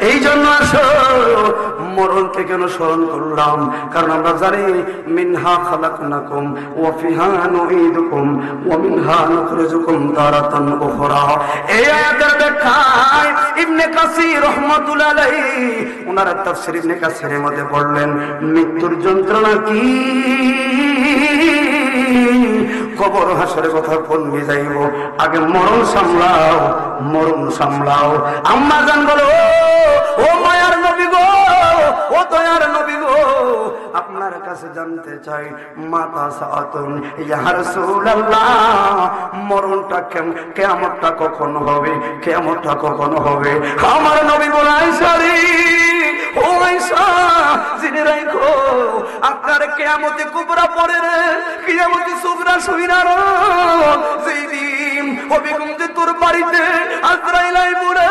এই জন্য আসো মরণকে কেন স্মরণ করলাম? কারণ আমরা জানি মিনহা খালাকনাকুম ওয়া ফিহা নুঈদুকুম ওয়া মিনহা নুখরিজুকুম তারাতান উখরা। এই আয়াতের ব্যাখ্যায় ইবনে কাসির রাহমাতুল্লাহ আলাইহি ওনার তাফসীর ইবনে কাসিরের মধ্যে বললেন, মৃত্যুর যন্ত্রণা কি, কবর হাসরের কথা বলবি যাইব, আগে মরণ সামলাও। আম্মা জান বলো, ও মায়ার নবী গো, ও দয়ার নবী গো, আপনার কাছে জানতে চাই, মাতা সাআতুন ইয়া রাসূলুল্লাহ, মরণটা কিয়ামতটা কখন হবে? আমার নবী বলে, আয়েশা রে, ও আয়েশা জেনে রাখো, আপনার কিয়ামতে কুবরা পড়ে রে, কিয়ামতে সুগরা শুইনা রে, যেই দিন হবিগঞ্জে তোর বাড়িতে আজরাইল আইবো রে,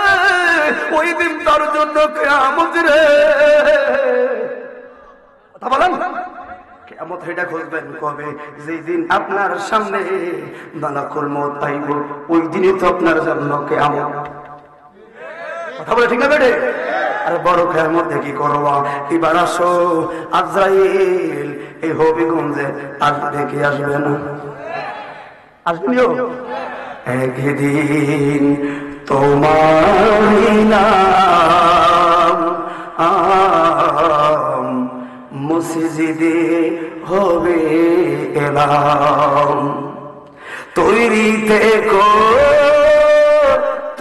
ওই দিন তার জন্য কিয়ামত রে। কথা বলেন? কিয়ামত এটা খুঁজবেন কবে? যেই দিন আপনার সামনে মালাকুল মউত আইব, ওই দিনই তো আপনার জন্য কিয়ামত। কথা বলে ঠিক না বেটে? আর বড় কিয়ামত দেখি করবা। এবার আসো, আজরাইল এই হবিগঞ্জে আসবে কি আসবে না? আসবেনিও একদিন তোমার নাম মসজিদে হবে এলাম, তৈরি থেকো,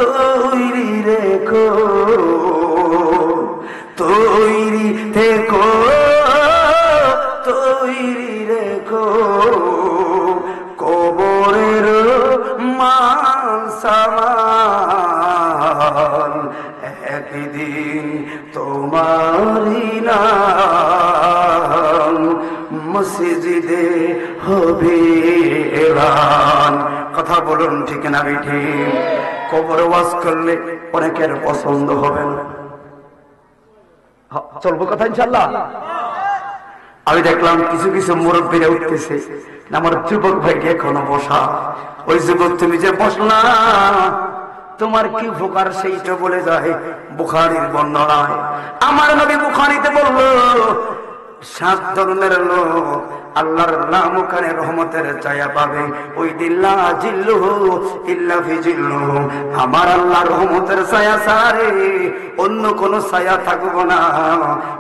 তৈরি রেখো, তৈরি থেকো, তৈরি রেখো, কবরের মাসামাল একদিন তোমারি নাম মসজিদে হবে এলান। কথা বলুন ঠিক না বেঠি? কবরে ওয়াজ করলে অনেকের পছন্দ হবে না, চলবো কথা ইনশাআল্লাহ। আমি দেখলাম কিছু মুরব্বীরা উঠতেছে, আমার যুবক ভাইকে এখনো বসা, ওই যুবক তুমি যে বসলা তোমার কি উপকার সেইটা বলে যায় বুখারীর বর্ণনায়। আমার নবী বুখারীতে বললো, 7 ধরনের লোক আল্লাহর লামুখানে রহমতের ছায়া পাবে, ওই দিন লা জিল্লুহু ইল্লা ফি জিল্লুহু, আমার আল্লাহর রহমতের ছায়া ছাড়ে অন্য কোন ছায়া থাকবে না।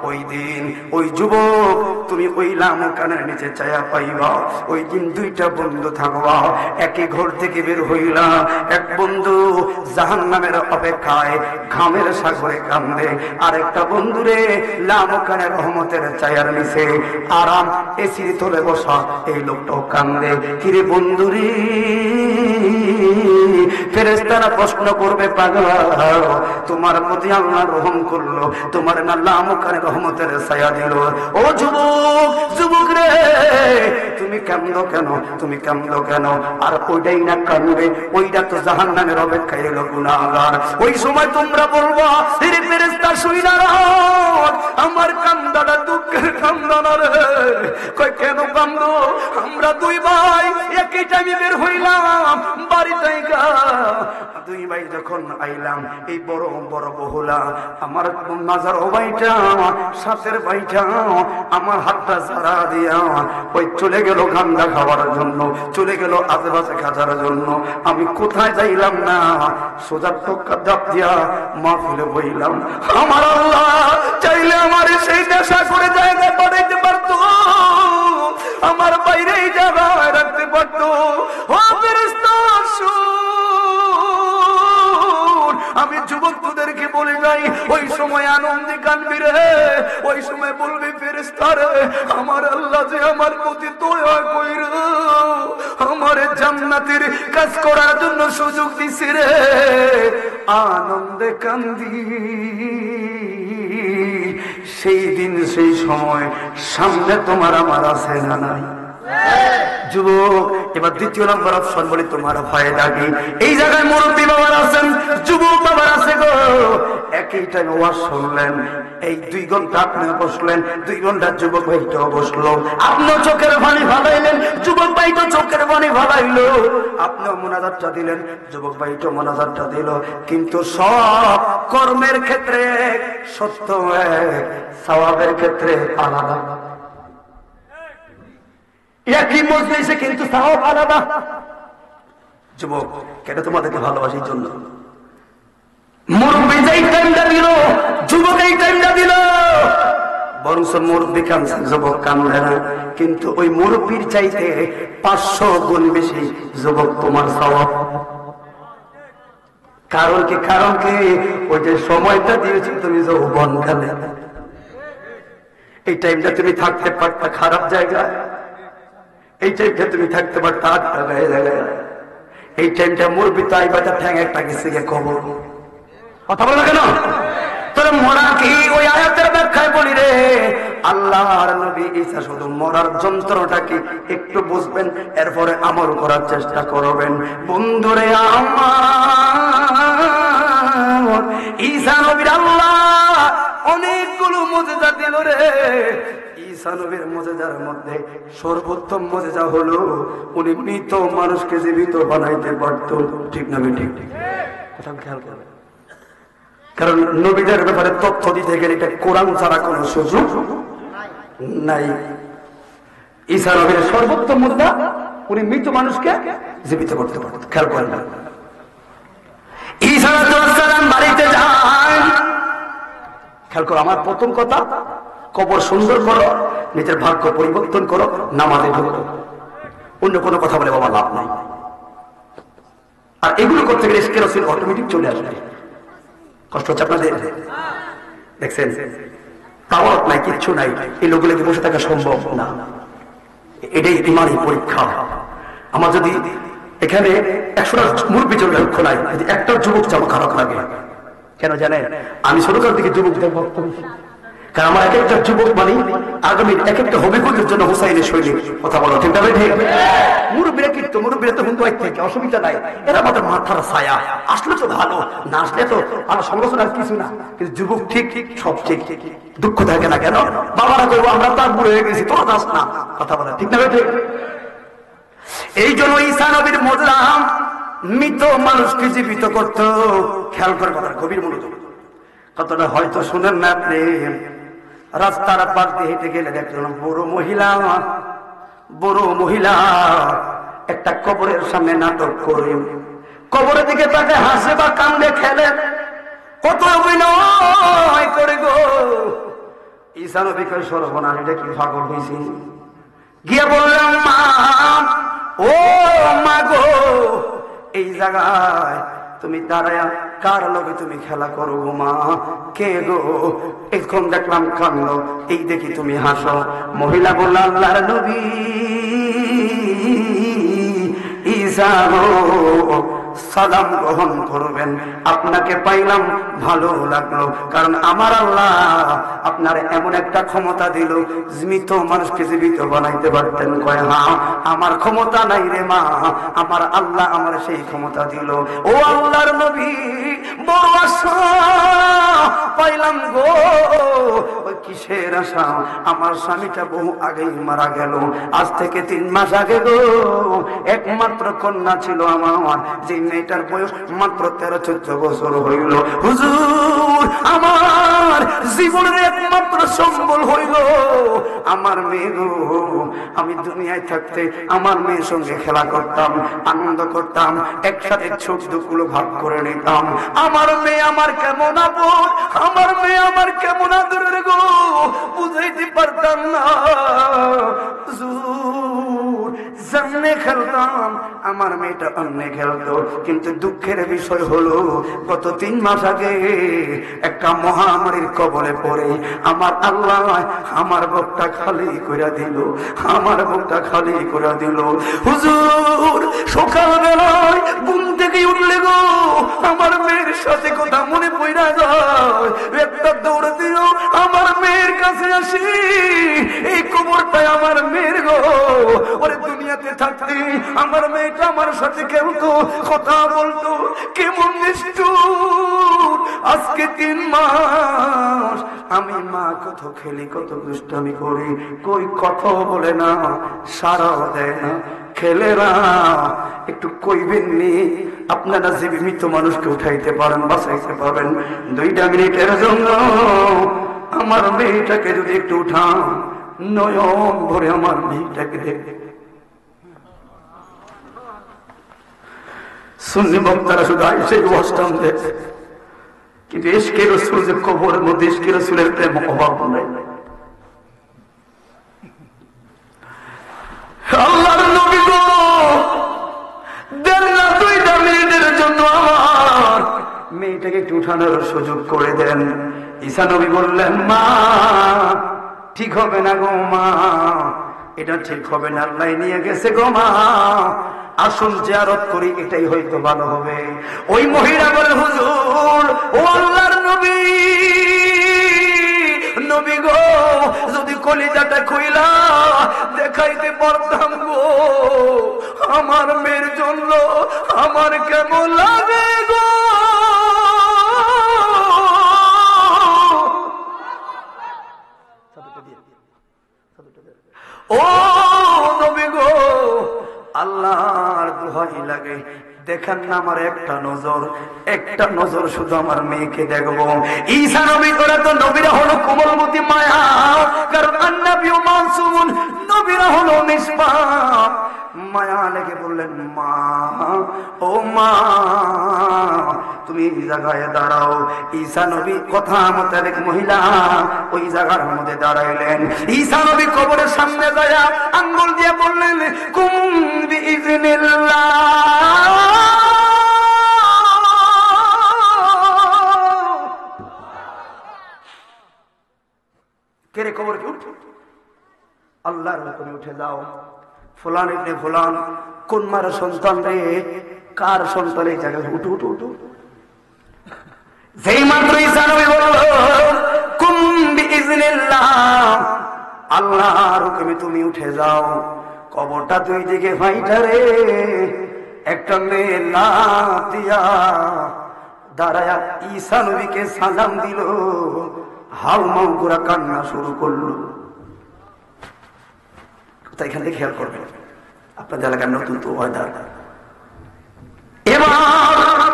ওই দিন ওই যুবক তুমি ওই লামুখানের নিচে ছায়া পাইবা। ওই দিন 2টা বন্ধু থাকবা, একই ঘর থেকে বের হইলা, এক বন্ধু জাহান্নামের অপেক্ষায় ঘামের সাগরে কান্দে, আরেকটা বন্ধুরে লামুখানের রহমতের ছায়ার নিচে আরাম এসির তলে বসা, এই লোকটাও কান্দে। কিরে বন্ধুরে, ফেরেশতারা প্রশ্ন করবে, পাগলা তোমার প্রতি আল্লাহ রহম করলো, তোমার না লামুখানে রহমতের ছায়া দিল। ও যুবক রে, তুমি কান্দো কেন? আর ওইটাই না কান্দবে, ওইটা তো জাহান্নামের অপেক্ষায় এলো গুনাহগার। ওই সময় তোমরা বলবা, এরে ফেরেশতা শুইনা রাখ, আমার কান্দাটা দুঃখ দুঃখের কান্দো না রে। কই কেন কান্দো? আমরা দুই ভাই একই টাইমে বের হইলাম বাড়ি থেকে। দুই ভাই যখন আইলাম এই বড় বড় বহুলা আমার মাজার ও ভাইটা সাথের ভাইটা আমার হাতটা ছাড়া দিয়া ওই চলে গেল গান্দা খাওয়ার জন্য, চলে গেল আশেপাশে খাজার জন্য। আমি কোথায় যাইলাম না, সোজা টক্কা দাপ দিয়া মাহফিলে বইলাম। আমার আল্লাহ চাইলে আমার সেই নেশা করে জায়গায় পাঠাইতে পারতো, আমার বাইরে এই জায়গায় রাখতে পারতো। ও ফেরেশতা আমি যুবক তোদেরকে বলে যাই, ওই সময় আনন্দে কানবি রে, ওই সময় বলবি ফেরেশতা রে আমার আল্লাহ যে আমার প্রতি দয়া কইরা আমার জান্নাতের কাজ করার জন্য সুযোগ দিছে রে। আনন্দে কান্দি সেই দিন সেই সময় সামনে তোমার আমার আছে না নাই? যুবক এবার দ্বিতীয় নম্বর অপশন বলি, তোমার ভয় লাগে। এই জায়গায় মুরব্বী বাবার আছেন, যুবক বাবার আছে গো। একই টাইমে ওয়াজ শুনলেন, এই 2 ঘন্টা আপনি বসলেন, 2 ঘন্টা যুবক ভাইটাও বসলো। আপনিও চোখের পানি ভালাইলেন, যুবক ভাইটাও চোখের পানি ভালাইলো। আপনিও মোনাজাতটা দিলেন, যুবক ভাইটাও মোনাজাতটা দিল। কিন্তু সব কর্মের ক্ষেত্রে সত্য এক, সওয়াবের ক্ষেত্রে আলাদা। একই মজলিসে কিন্তু সওয়াব আলাদা। যুবক কেন তোমাদেরকে ভালোবাসি জন্য মুরব্বী যেই টাইমটা দিল, যুবক এই টাইমটা দিল। বরং মুরব্বী কাঁদছে, যুবক কান্দে না। কিন্তু ওই মুরব্বীর চাইতে 500 গুণ বেশি যুবক তোমার সওয়াব। কারণ কি? কারণ কি? ওই যে সময়টা দিয়েছি তুমি যৌবন কালে, এই টাইমটা তুমি থাকতে পারতা খারাপ জায়গায়, এই টাইমটা তুমি থাকতে পারতা আটটা গায়ে জায়গায়। এই টাইমটা মুরব্বী তাই বাচ্চা ঠ্যাং একটা গেছে গিয়ে খবর। কথা বলো না কেন? তোরা মরা কি? ওই আয়াতের ব্যাখ্যায় বলি রে, আল্লাহর নবী ঈসা শুধু মরার যন্ত্রটা কি একটু বুঝবেন, এরপরে আমল করার চেষ্টা করবেন। বন্ধুরে আমার ঈসা নবীর আল্লাহ অনেকগুলো মুজিজা দিল রে। ঈসা নবীর মুজিজার মধ্যে সর্বোত্তম মুজিজা হলো উনি মৃত মানুষকে জীবিত বানাইতে পারত। ঠিক না ঠিক? কথা খেয়াল করবেন, কারণ নবীদের ব্যাপারে তথ্য দিতে গেলে এটা কোরআন ছাড়া কোন সুযোগ নাই। ঈসা নবীর সর্বোত্তম মুজিজা উনি মৃত মানুষকে জীবিত করতে পারত। খেয়াল করেন, ঈসা আলাইহিস সালাম বাড়িতে যান। খেয়াল করো, আমার প্রথম কথা, কবর সুন্দর করো, নিজের ভাগ্য পরিবর্তন করো, নামাজে ঢুকো। অন্য কোনো কথা বলে বাবা লাভ নাই। আর এগুলো করতে গেলে কেরোসিন অটোমেটিক চলে আসবে। কষ্ট হচ্ছে আপনাদের? দেখছেন পাওয়ার নাই, কিচ্ছু নাই, এই লোকগুলোকে বসে থাকা সম্ভব না। এটাই ইমানি পরীক্ষা। আমার যদি এখানে 100টা মুরব্বী চলে খোলায়, যদি একটা যুবক যাবো খারাপ লাগে কেন জানেন? আমি ছোটকাল থেকে যুবকদের বক্তব্য, কারণ আমার এক একটা যুবক মানে আগামীর এক একটা হবিগতের জন্য হুসাইনের সৈনিক। কথা বলো ঠিক না? ঠিক। মুরব্বীরা কিন্তু মুরব্বীরা তো হিন্দু থেকে অসুবিধা নাই, এরা আমাদের মাথার ছায়া। আসলে তো ভালো, না আসলে তো আমার সমালোচনার কিছু না। কিন্তু যুবক ঠিক ঠিক সব ঠিক, দুঃখ থাকে না কেন? বাবারা করবো আমরা তার বুড়ো হয়ে গেছি, তোরা যাস না। কথা বলে ঠিক না? ঠিক। এই জন্য ঈসা নবীর মুজিজা মৃত মানুষকে জীবিত করত। খেয়াল করে কথা, গভীর মনোযোগ। কতটা হয়তো শুনেন না আপনি। রাস্তার পাশ দিয়ে হেঁটে গেলে দেখলেন বড় মহিলা একটা কবরের সামনে নাটক করে, কবরের দিকে তাকে হাসে বা কান্দে খেলে, কত অভিনয় করে গো। ঈসা নবী কয় সর্বনাশ, এটা কি পাগল হয়েছি? গিয়ে বললাম মা, ও মা গো, এই জায়গায় তুমি দাঁড়ায়া কার লগে তুমি খেলা করো গো মা? কে গো? এখন দেখলাম কান্দ, এই দেখি তুমি হাসো। মহিলা বলল আল্লাহর নবী ঈসা গো, সালাম গ্রহণ করবেন, আপনাকে পাইলাম ভালো লাগলো। কারণ আমার আল্লাহ আপনার এমন একটা ক্ষমতা দিল, মৃত মানুষকে জীবিত বানাইতে পারতেন। কয় হ্যাঁ, আমার ক্ষমতা নাই রে মা, আমার আল্লাহ আমার সেই ক্ষমতা দিল। ও আল্লাহর নবী, বড় আশা পাইলাম গো। কি কিসের আশা? আমার স্বামীটা বহু আগেই মারা গেল, আজ থেকে 3 মাস আগে গো একমাত্র কন্যা ছিল আমার, যে মেয়েটার বয়স মাত্র 13-14 বছর হইল। হুজুর, আমার জীবনের একমাত্র সম্বল হইল আমার মেয়ে গো। আমি দুনিয়ায় থাকতে আমার মেয়ের সঙ্গে খেলা করতাম, আনন্দ করতাম, একসাথে সুখ দুঃখগুলো ভাগ করে নিতাম। আমার মেয়ে আমার কেমন আপন, আমার মেয়ে আমার কেমন আদরের গো, বুঝাইতে পারতাম না। সামনে খেলতাম, আমার মেয়েটা অন্যে খেলতো, কিন্তু দুঃখের বিষয় হলো গত 3 মাস আগে একটা মহামারীর কবলে পড়ে আমার আল্লাহ আমার বুকটা খালি করে দিল, আমার বুকটা খালি করে দিল। হুজুর, সকালবেলায় ঘুম থেকে উঠলে গো আমার মেয়ের সাথে কথা মনে পড়া যায়, একটা দৌড় দিল আমার মেয়ের কাছে আসি, এই কবরটাই আমার মেয়ের গো। ওরে দুনিয়াতে থাকতে আমার মেয়েটা আমার সাথে খেলতো, কথা বলতো, কেমন নিষ্ঠুর। আজকে 3 মাস আমি মা কত খেলি, কত দুষ্টামি করি, কই কথা বলে না, সারাও দেয় না, খেলে না। একটু কইবেন নি আপনারা যে মৃত মানুষকে উঠাইতে পারেন, বাঁচাইতে পারেন, 2টা মিনিটের জন্য আমার মেয়েটাকে যদি একটু উঠান, নয়ন ভরে আমার মেয়েটাকে দেখে। সুন্নি বক্তারা শুধু আইসে অষ্টম দেয়, কিন্তু ইশকে রাসূল যে কবরের মধ্যে ইশকে রাসূলের প্রেম অভাব নাই। আল্লাহর নবী গো, দেন না 2টা মিনিটের জন্য আমার মেয়েটাকে একটু উঠানোর সুযোগ করে দেন। ঈসা নবী বললেন, মা ঠিক হবে না গো মা, এটা ঠিক হবে না, আল্লাহ নিয়ে গেছে গো মা, আসুন জিয়ারত করি, এটাই হয়তো ভালো হবে। ওই মহিলা বলে, হুজুর, ও আল্লাহর নবী, নবী গো, যদি কলিজাটা খুইলা দেখাইতে পারতাম গো আমার মেয়ের জন্য আমার কেমন লাগে গো। ও নবী গো, আল্লাহর দোহাই লাগে, দেখেন না আমার একটা নজর শুধু আমার মেয়েকে দেখবো। ঈসা নবী করে তো নবীরা হলো কোমলমতি মায়া, কারণ আন্নাবিউ মাসুমুন, নবীরা হলো নিষ্পাপ। মায়া লেগে বললেন, মা, ও মা, তুমি এই জায়গায় দাঁড়াও। ঈসা নবী কথা মোতাবেক মহিলা ওই জায়গার মধ্যে দাঁড়াইলেন। ঈসা নবী কবরের সামনে দাঁড়া আঙ্গুল দিয়ে বললেন, কুম বিইজনিল্লাহ, কে রে কবর উঠ, আল্লাহর হুকুমে উঠে যাও। ফুলান ইবনে ফুলান, কোন মার সন্তান রে, কার সন্তান, এই জায়গায় উঠু উঠু উঠু। যেই মাত্র ঈসা নবী বলল, কুম বিইজনিল্লাহ, আল্লাহর হুকুমে তুমি উঠে যাও, কবরটা 2 দিকে ফাইটা রে। একটা মেয়ে লাফ দিয়া দাঁড়ায়া ঈসা নবীকে সালাম দিল, হাউ মাউ করে কান্না শুরু করলো। তাই এখান থেকে খেয়াল করবেন, আপনাদের এলাকার নতুন তো ওয়েদার। এবার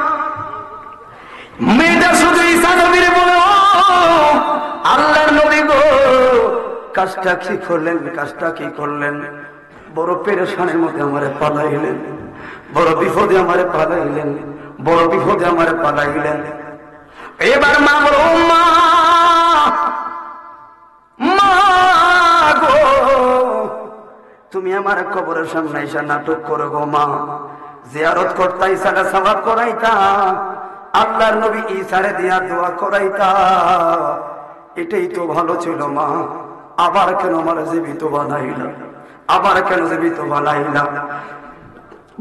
মেয়েটা শুধু ঈসা নবীর বলে, আল্লাহর নবী গো, কাজটা কি করলেন, কাজটা কি করলেন, বড় পেরেশানের মধ্যে আমারে পালাইলেন, বড় বিপদে আমারে পালাইলেন, বড় বিপদে আমারে পালাইলেন। এবার মা বলো, মা, মা গো, তুমি আমার কবরের সামনে এসে নাটক করো গো মা, জিয়ারত করতা, ঈসাকে সওয়াব করাইতা, আল্লাহর নবী ঈসারে দিয়া দোয়া করাইতা, এটাই তো ভালো ছিল মা। আবার কেন আমার জীবিত বানাইলা, আবার কেন জীবিত বানাইলা?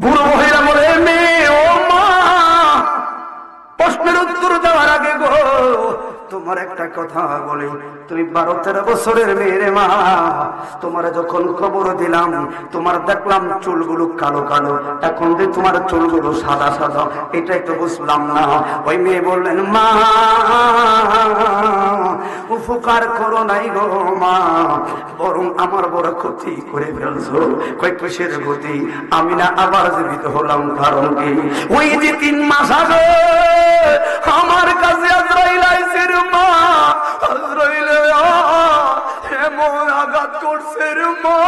বুড়ো মহিলা বলে, মেয়ে, ও মা, প্রশ্নের উত্তর দেওয়ার আগে গো তোমার একটা কথা বলি, তুমি 12-13 বছরের মেয়েরে মা, তোমার যখন খবর দিলাম তোমার দেখলাম চুলগুলো কালো কালো, এখন যে তোমার চুলগুলো সাদা সাদা, এটাই তো বুঝলাম না। ওই মেয়ে বললেন মা উপকার করো নাই গো মা, বরং আমার বড় ক্ষতি করে ফেলছো। কয়েক কিসের ক্ষতি? আমি না আবার জীবিত হলাম, কারণ কি ওই যে 3 মাস আগে আমার কাছে আজরাইল আইছে রে মা, আজরাইল এমন আঘাত করছে রে মা,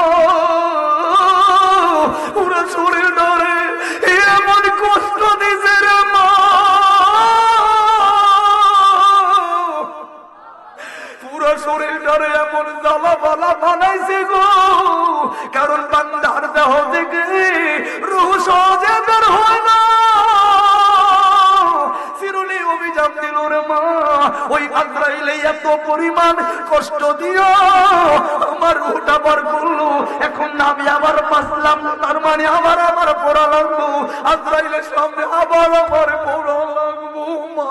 পুরো শরীর ধরে এমন কষ্ট দিছে রে মা, পুরো শরীর ধরে এমন জ্বালা বালা বানাইছে গো, কারণ বান্দার দেহ থেকে রূহ সহজে বের হয় না। চিরুনি অভিযান দিল রে মা, ওই আজরাইলে এত পরিমাণ কষ্ট দিও আমার রূহটা বার করলো। এখন না আমি আবার বাঁচলাম, তার মানে আমার পড়া লাগবো, আজরাইলের সামনে আবার আমার পড়া লাগবো মা।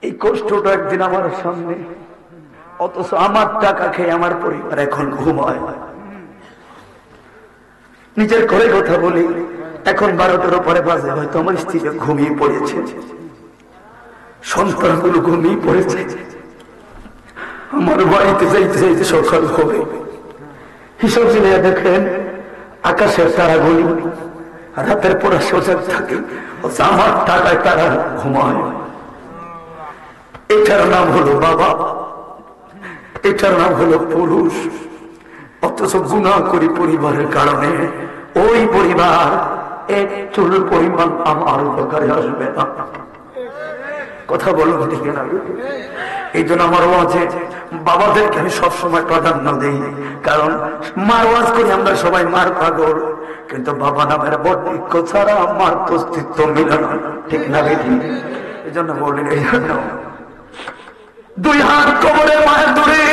এই কষ্টটা একদিন আমার সামনে, অথচ আমার টাকা খেয়ে আমার পরিবার এখন ঘুমায়। নিজের ঘরে কথা বলি, এখন 12টার পরে বাজে, হয়তো আমার স্ত্রী ঘুমিয়ে পড়েছে, সন্তানগুলো ঘুমিয়ে পড়েছে, আমার বাড়িতে যাইতে যাইতে সকাল হবে। হিসাব মিলিয়ে দেখেন আকাশের তারাগুলি রাতের পর সজাগ থাকে, আমার টাকায় তারা ঘুমায়। এটার নাম হলো বাবা, এটার নাম হলো পুরুষ। অথচ গুনাহ করি পরিবারের কারণে, ওই পরিবার এক চুল পরিমাণ আমার উপকারে আসবে না। কথা বলুন ঠিক না? এই জন্য আমার ওয়াজে বাবাদেরকে আমি সবসময় প্রাধান্য দিই, কারণ মার ওয়াজ করি আমরা সবাই, মার পাগল, কিন্তু বাবা নামের বটবৃক্ষ ছাড়া মার তো অস্তিত্ব মিলে না, ঠিক না? এই জন্য বলেন, এই জন্য 2 হাত কবরে মায়ের দূরে,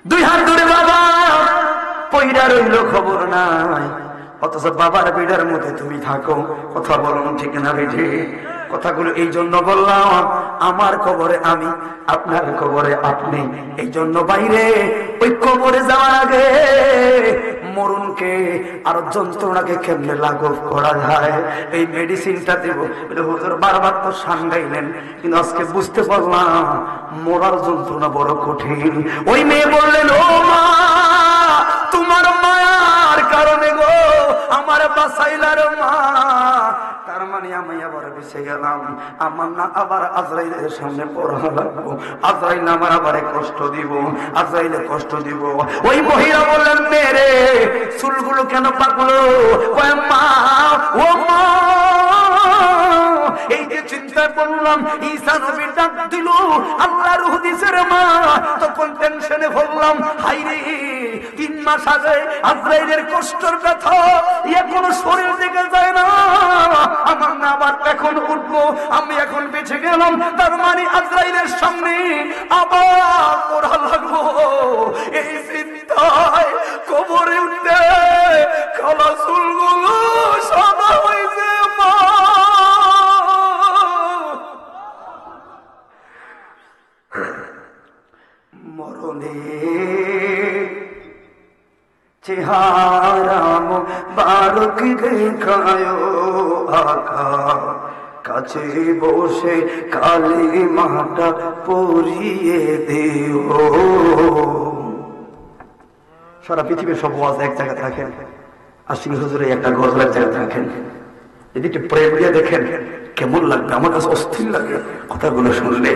2 হাত দূরে বাবা পয়রা রইল, খবর নাই, অথচ বাবার বিড়ার মধ্যে তুমি থাকো। কথা বলুন ঠিক না বেঠে? কথাগুলো এই জন্য বললাম, আমার কবরে আমি, আপনার কবরে আপনি। এই জন্য বাইরে ওই কবরে যাওয়ার আগে মরণকে আর যন্ত্রণাকে কেমনে লাঘব করা যায়, এই মেডিসিনটা দেব। হুজুর বারবার তো সাঙ্গাইলেন, কিন্তু আজকে বুঝতে পারলাম মরার যন্ত্রণা বড় কঠিন। ওই মেয়ে বললেন ও মা, তোমার মায়ার কারণে গো আমার বাঁচাইলার মা, তার মানে আমি আবার বেঁচে গেলাম, আমার না আবার আজরাইলের সামনে পড়া লাগবো, আজরাইল আমার আবার কষ্ট দিব, আজরাইলে কষ্ট দিব। ওই মহিলা বললেন মেরে চুলগুলো কেন পাকলো? মা ও মা, এই যে চিন্তা করলাম, ঈসা নবী ডাক দিল, আল্লাহ রূহ দিছে রে মা, তখন টেনশনে বললাম হাই রে 3 মাস আগে আজরাইলের কষ্টের ব্যথা এখনো শরীর থেকে যায় না, আমার না আবার এখন উঠবো, আমি এখন বেঁচে গেলাম, তার মানে আজরাইলের সামনে আবার পড়া লাগবো। এই চিন্তায় কবরে উঠতে কালা চুলগুলো সাদা হয়েছে মা। মরণে চেহারা মুবারক দেখায় আকা, কাছে বসে কালিমাটা পড়িয়ে দিও। সারা পৃথিবীর সব ওয়াজ এক জায়গায় থাকেন, আশিকি হুজুরে একটা গজল এক জায়গায় থাকেন, এদিকে প্রেম দিয়ে দেখেন কেমন লাগবে, আমার কাছে অস্থির লাগে কথাগুলো শুনলে।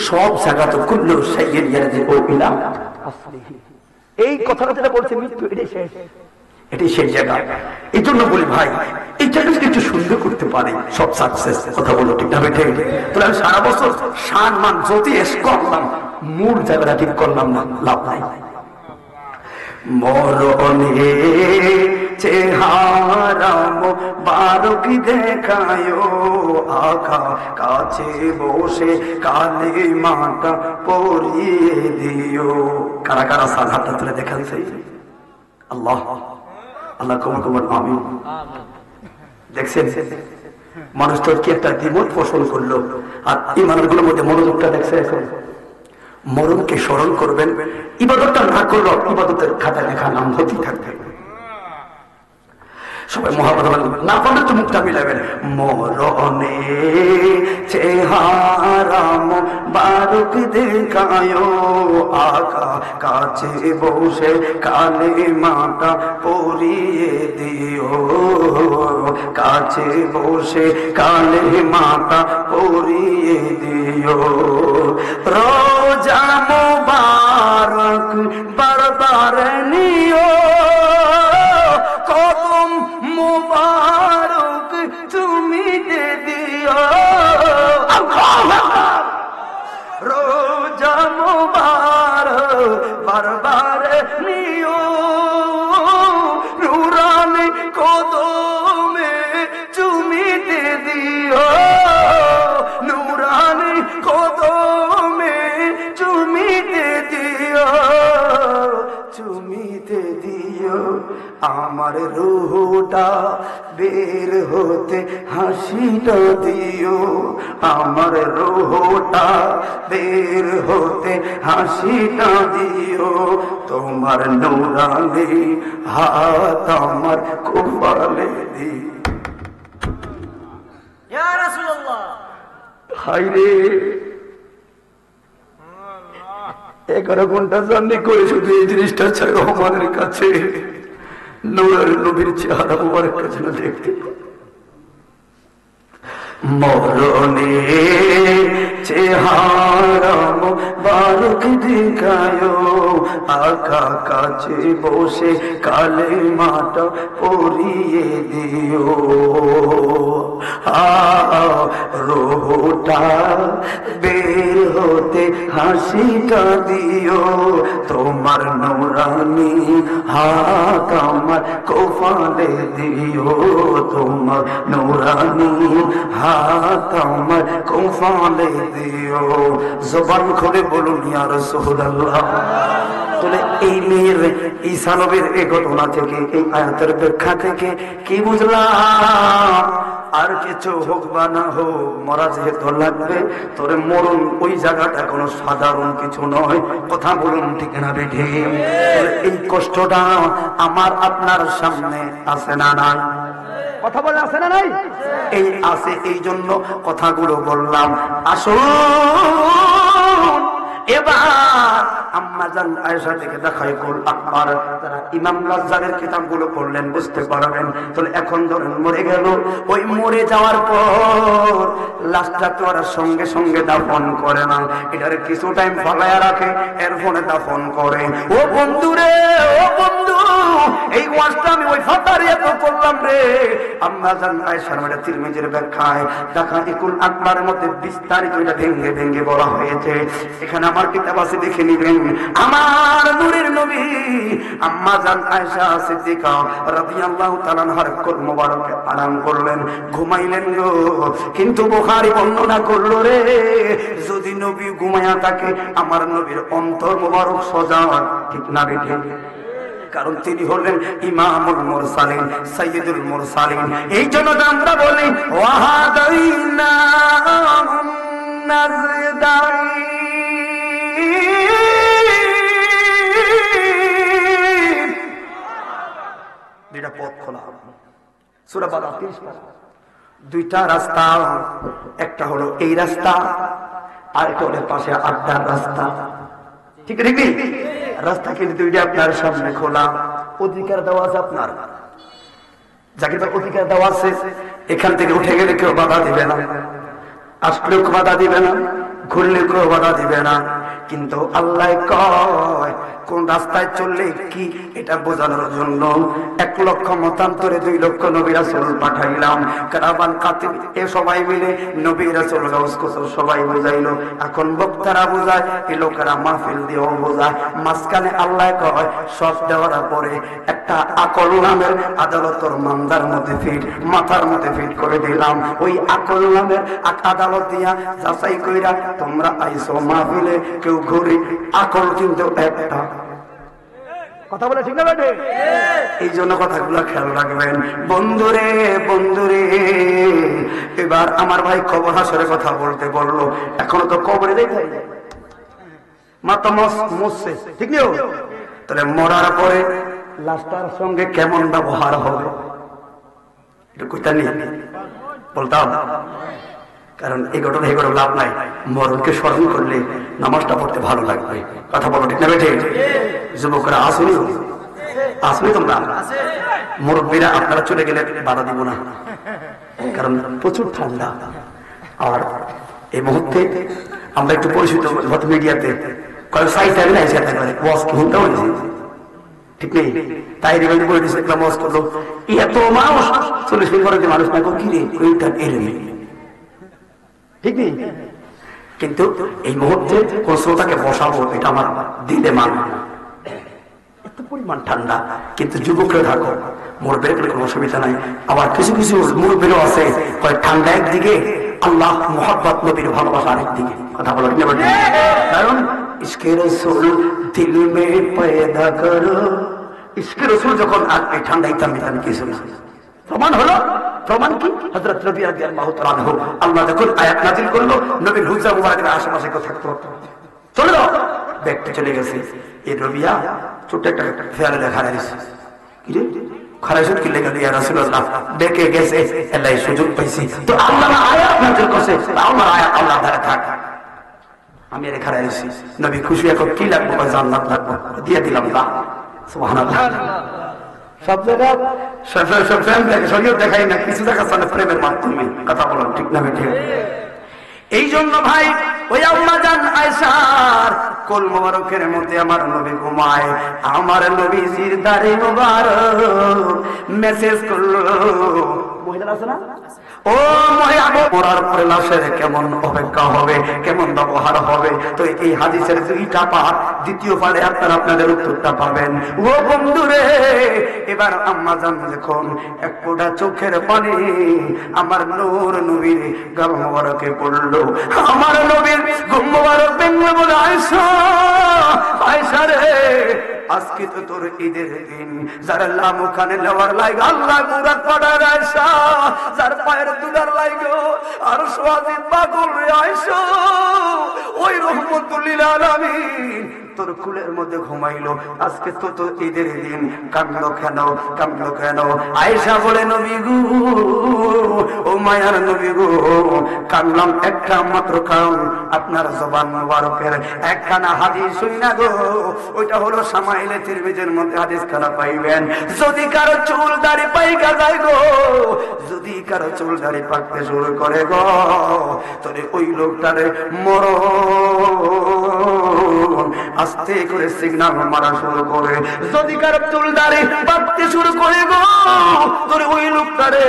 সব জায়গা তো কুল্লু সাইয়ের ইয়ারজি ও ইলা আসলিহি, এই কথাটা যেটা বলছে মৃত্যু এটাই শেষ, এটাই সেই জায়গা। এই জন্য বলি ভাই, এই জায়গাটা একটু সুন্দর করতে পারে সব সাকসেস। কথা বলো ঠিক না বেঠে? তাহলে আমি সারা বছর সান মান যদি এস করলাম, মূল জায়গাটা ঠিক করলাম না, লাভ নাই। মরণে চেহারা মুবারক দেখায় আকা, কাছে বসে কালিমাটা পড়িয়ে দিও। কারা কারা সাধারণটা তুলে দেখাচ্ছে? আল্লাহ আল্লাহ কবুল করুন, আমিন। দেখছেন মানুষ তো কি একটা দ্বিমত পোষণ করলো, আর ইমানগুলোর মধ্যে মনোযোগটা দেখছে। এখন মরণকে স্মরণ করবেন, ইবাদতটা না করলো ইবাদতের খাতায় লেখা নাম হতেই থাকবে। সবাই মহাপদ না পারলে তো মুখটা মিলাবেন। মরণে চেহারাম বারুক দেখায় আকা কাছে বসে কালে মাটা পরিয়ে দিও, কাছে বসে কালে মাটা পরিয়ে দিও। রোজা মুবারক বারবার নিও, কদম মুবারক তুমি দে দিও। রোজা মুবারক বারবার নিও, নুরানি কদমে তুমি দে দিও, নুরানি কদমে তুমি দে দিও, তুমি দে দিও। আমার রুহটা বের হতে হাসিটা দিও, আমার রুহটা বের হতে হাসিটা দিও। তোমার নূরানি হাত আমার কপালে দিও। ইয়া রাসূলুল্লাহ, হায়রে 11 ঘন্টা জার্নি করে শুধু এই জিনিসটা চাই, রহমানের কাছে নূরের নবীর চেহারা মুবারক কাছে দেখতে। মরণে চেহারা মুবারক দেখায় আকা কাছে বসে কালে মাটা পরিয়ে দিও। রোহটা বের হতে হাসিটা দিও, তোমার নূরানি হাত আমার কপালে দিও, তোমার নূরানি হাত আমার কপালে দিও। জবান খুলে বলুন ইয়া রাসূলুল্লাহ। তাহলে এই মেয়ের ঈসা নবীর এই ঘটনা থেকে, এই আয়াতের ব্যাখ্যা থেকে কি বুঝলাম? আর কিছু হোক বা না হোক, মরা যেহেতু লাগবে, তোরে মরণ ওই জায়গাটা কোনো সাধারণ কিছু নয়। কথা বলুন ঠিক না বেঠে? এই কষ্টটা আমার আপনার সামনে আছে না নাই? কথা বলে আছে না নাই? এই আছে, এই জন্য কথাগুলো বললাম। আসুন এবার আম্মাজান আয়েশা থেকে দেখাই গোল আকবার। যারা ইমাম রাজ্জাকের কিতাবগুলো পড়লেন বুঝতে পারবেন। তাহলে এখন ধরেন মরে গেল, ওই মরে যাওয়ার পর লাশটা তো আর সঙ্গে সঙ্গে দাফন করে না, এটার কিছু টাইম ফালায়া রাখে, এরপরে দাফন করে। ও বন্ধু রে, ও বন্ধু, এই ওয়াজটা আমি ওই ফাতারে এত করলাম রে। আম্মাজান আয়েশার মানে তিরমিজির ব্যাখ্যায় দেখা ইকুল আকবারের মধ্যে বিস্তারিত এটা ভেঙ্গে ভেঙ্গে বলা হয়েছে। এখানে আমার কিতাব আছে, দেখে নিবেন। আমার নূরের নবী আম্মাজান আয়েশা সিদ্দিকা রাদিয়াল্লাহু তাআলা আনহার কোল মোবারকে আরাম করলেন, ঘুমাইলেন গো। কিন্তু বুখারী বর্ণনা করলো রে, যদি নবী ঘুমায়া থাকে আমার নবীর অন্তর মোবারক সজা, ঠিক না বেঠে? কারণ তিনি হলেন ইমামুল মুরসালিন, সাইয়্যিদুল মুরসালিন। এই জন্য আমরা বলি ওয়াহাদাইনা নাজদাই, দুইটা পথ খোলা হবে। সূরা বাকারা 30 পারা। দুইটা রাস্তা, একটা হলো এই রাস্তা, আর একটা হলো পাশে আড্ডার রাস্তা। ঠিক ঠিক রাস্তা কিন্তু দুইটা আপনার সামনে খোলা। অধিকার দেওয়া আছে আপনার, যাকে তার অধিকার দেওয়া আছে। এখান থেকে উঠে গেলে কেউ বাধা দিবে না, আসলেও বাধা দিবে না, ঘুরলে কেউ বাধা দিবে না। কিন্তু আল্লাহ কয় কোন রাস্তায় চললে কি, এটা বোঝানোর জন্য 1 লক্ষ মতান্তরে 2 লক্ষ নবী রাসূল পাঠাইলাম। কারাবান কাতিব এ সবাই মিলে নবী রাসূল সবাই বুঝাইলো। এখন বক্তারা বুঝায়, এই লোকেরা মাহফিল দিয়েও বোঝায়। মাঝখানে আল্লাহ কয় সব দেওয়ার পরে একটা আকল নামের আদালতের মামলার মধ্যে ফিট, মাথার মধ্যে ফিট করে দিলাম। ওই আকল নামের আদালত দিয়া যাচাই কইরা তোমরা আইসো মাহফিলে, কেউ ঘুরি, আকল কিন্তু একটা। কথা বলে ঠিক না বেটে? এই জন্য কথাগুলো খেয়াল রাখবেন বন্ধুরে। বন্ধুরে, এবার আমার ভাই কবর হাসরের কথা বলতে বললো, এখনো তো কবরে দেখাই যায়, মাথা মরছে, ঠিক নেই? তাহলে মরার পরে লাশটার সঙ্গে কেমন ব্যবহার হবে এটা কইতা নেই বলতাম, কারণ এই ঘটনা লাভ নাই। মরণকে স্মরণ করলে নামাজটা পড়তে ভালো লাগবে। কথা বলো ঠিক না বেঠে? যুবকরা আসুনি, আসুনি তোমরা মুরব্বীরা, আপনারা চলে গেলে বাধা দিব না, কারণ প্রচুর ঠান্ডা। আর এই মুহূর্তে আমরা একটু পরিচিত মিডিয়াতে ঠিক নেই, তাই করলো এত মানুষ 40 মিনিট পরে মানুষ না কি রে ঠিক নেই। কিন্তু এই মুহূর্তে কোন শ্রোতাকে বসাবো এটা আমার দিলে মানে এত পরিমাণ ঠান্ডা, কিন্তু যুবকরা থাকো মরবে কোনো অসুবিধা নাই। আবার কিছু কিছু মুরব্বীরও আছে ঠান্ডা একদিকে, আল্লাহ মোহাব্বত নবীর ভালোবাসা আরেকদিকে। কথা বলো কারণ ইশকে রাসূল দিল মে পয়দা করো, ইশকে রাসূল যখন আপনি ঠান্ডা ইতাম কিছু না। প্রমাণ হলো, প্রমাণ কি? হযরত নবী রাদিয়াল্লাহু তাআলা আনহু আল্লাহ যখন আয়াত নাযিল করলো, নবীর হুজরা মুবারকের আশেপাশে কেউ থাকতো, চলে যাও, ব্যক্তি চলে গেছে। এই রবিয়া ছোট্ট একটা ফেয়ারে দেখা যাচ্ছে, কি রে খারাইসুত কি লেগে ইয়া রাসূলুল্লাহ ডেকে গেছে, আল্লাহ সুযোগ পাইছি তো আল্লাহ আয়াত নাযিল করছে, আমার আয়াত আল্লাহ দ্বারা থাক, আমি এর খারাইছি। নবী খুশি এখন কি লাগবে? জান্নাত লাগবে, দিয়ে দিলাম না। সুবহানাল্লাহ। সব জায়গা সব প্রেম দেখে শরীয়ত দেখাই না, কিছু দেখাচ্ছে না প্রেমের মাধ্যমে। কথা বলেন ঠিক না ঠিক? এই জন্য ভাই ওই আম্মা জান আয়েশার কোল মোবারকের মধ্যে আমার নবী ঘুমায়, আমার নবীজির দাড়ি মোবারক মেসেজ করলো, মহিলা আছে না, ও মহিলা মরার পরে লাশের কেমন অপেক্ষা হবে, কেমন ব্যবহার হবে। তো এই হাদিসের 2টা পাঠ, দ্বিতীয় পাঠে আপনারা আপনাদের উত্তরটা পাবেন। ও বন্ধুরে, এবার আম্মা জান যখন এক ফোঁটা চোখের পানি আমার নূর নবীর গাল মোবারকে পড়লো, আমার নবীর ঘুম মোবারক ভেঙে বলে, আয়েশা আয়েশা রে, আজকে তো তোর ঈদের দিন, যার লামুখানে নেওয়ার লাগে আল্লাহ মুরাদ পড়ার আয়েশা, যার পায়ের দুলার লাগে আর সোয়াজিদ পাগল রে আয়েশা, ওই রহমতুল লিল আলামিন তোর কুলের মধ্যে ঘুমাইলো, আজকে তো তোর ঈদের দিন, কান্দো কেন, কান্দো কেন? আয়েশা বলে, নবী গো, ও মায়ার নবী গো, কান্দলাম একটা মাত্র কারণ আপনার জবান মুবারকের একখানা হাদিস শুইনা গো, ওইটা হলো সামাইলে তিরমিজির মধ্যে হাদিস খানা পাইবেন, যদি কারো চুল দাড়ি পাইকা যায় গো, যদি কারো চুল দাড়ি পাকতে শুরু করে গো, তোরে ওই লোকটারে মরণ আস্তে করে সিগনাল মারা শুরু করে, যদি কারো চুল দাড়ি পাকতে শুরু করে গো, তোরে ওই লোকটারে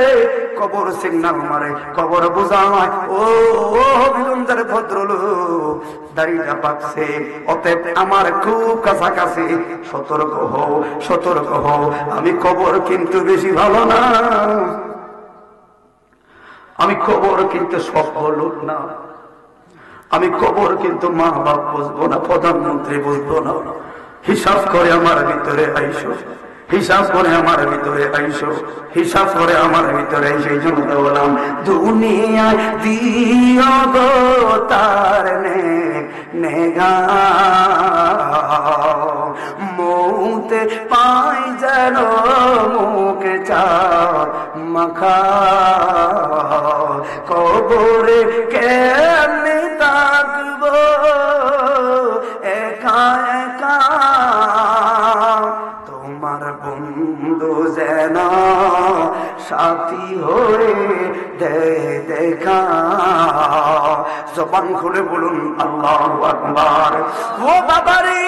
কবর সিগনাল মারে, কবর বোঝায়, ও বিলুমদার ভদ্রলোক দাড়িটা পাকছে, অতএব আমার খুব কাছাকাছি, সতর্ক হও, সতর্ক হও, আমি কবর কিন্তু বেশি ভালো না, আমি কবর কিন্তু সভ্য লোক না, আমি কবর কিন্তু মা বাপ বুঝবো না, প্রধানমন্ত্রী বুঝবো না, হিসাব করে আমার ভিতরে আইসো, হিসাব করে আমার ভিতরে আইসো, হিসাব করে আমার ভিতরে সেই জন্য বললাম, দুনিয়ায় দিও গো তার নেগা, মৌতে পাই যেন মুখে চা মাখা, কবরে কেমনে থাকবো একা একা, তোমার বন্ধু যেন সাথী হয়ে দেখা, জবান খুলে বলুন আল্লাহু আকবার। ও বাবারে,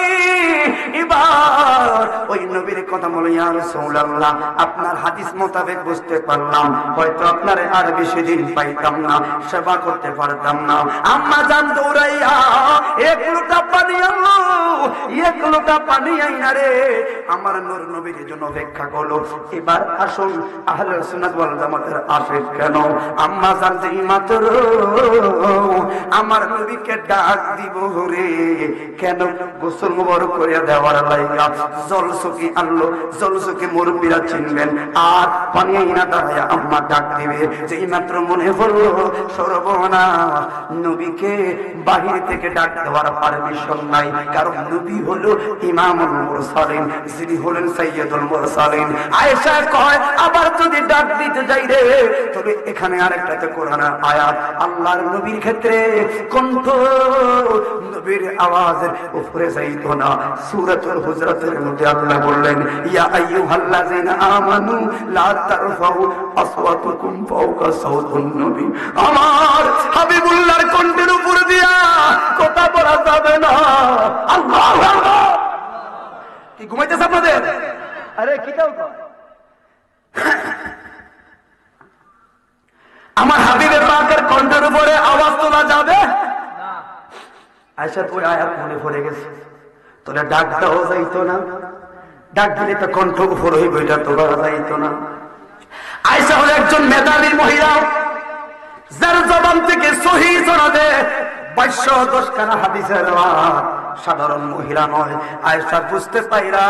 এবার ওই নবীর কথা বলে, ইয়া রাসূলুল্লাহ আপনার হাদিস মোতাবেক বুঝতে পারলাম, হয়তো আপনার আর বেশি দিন পাইতাম না, সেবা করতে পারতাম না। আম্মা জান দৌড়াইয়া এক লোটা পানি আনলো, এক লোটা পানি আইনা রে আমার নূর নবীর জন্য অপেক্ষা করলো। এবার আসুন আহলে সুন্নাত ওয়াল জামাতের আশিক কেন, আম্মা জান যেই মাত্র আমার নবীকে ডাক দিব রে, কেন গোসল মুবারক করে দেওয়ার লাইগা, জল জলসকি আনলো, জলসকি মুরব্বীরা চিনবেন, আর পানি আইনা দাঁড়ায় আম্মা ডাক দিবে, যেই মাত্র মনে হলো সর্বনাশ, নবীকে বাহির থেকে ডাক দেওয়ার পারমিশন নাই, কারণ নবী হলো ইমামুল মুরসালিন, যিনি হলেন সাইয়্যিদুল মুরসালিন। আয়েশা কয়, আবার যদি ডাক দিতে যাই রে, তবে এখানে আরেকটাতে কোরআনের আয়াত, আল্লাহর নবীর ক্ষেত্রে কণ্ঠ নবীর আওয়াজের উপরে যাইতো না। সূরাতুল হুজরাতের মধ্যে আল্লাহ বললেন, ইয়া আইয়ুহাল্লাযিনা আমানু লা তারফাউ আসওয়াতাকুম ফাওকা সাওতিন নবী, আমার হাবিবুল্লাহর কণ্ঠের উপর দিয়া কথা বলা যাবে না। আল্লাহু আকবার। কি ঘুমাইতেছ আপনাদের? আরে কিটাও কয় আমার হাবিবের পাকের কণ্ঠের উপরে আওয়াজ তোলা যাবে না। আয়েশা ওই আয়াত মনে পড়ে গেছে, তোরা ডাক দাও যাইতো না, ডাক দিলে তো কণ্ঠ উপর হইব, এটা তো বলা যাইতো না। আয়েশা হলো একজন মেধাবী মহিলা, যার জবান থেকে সহিহ সনদে 2210 খানা হাদিসের রাওয়াত, সাধারণ মহিলা নয়। আয়েশা বুঝতে পাইরা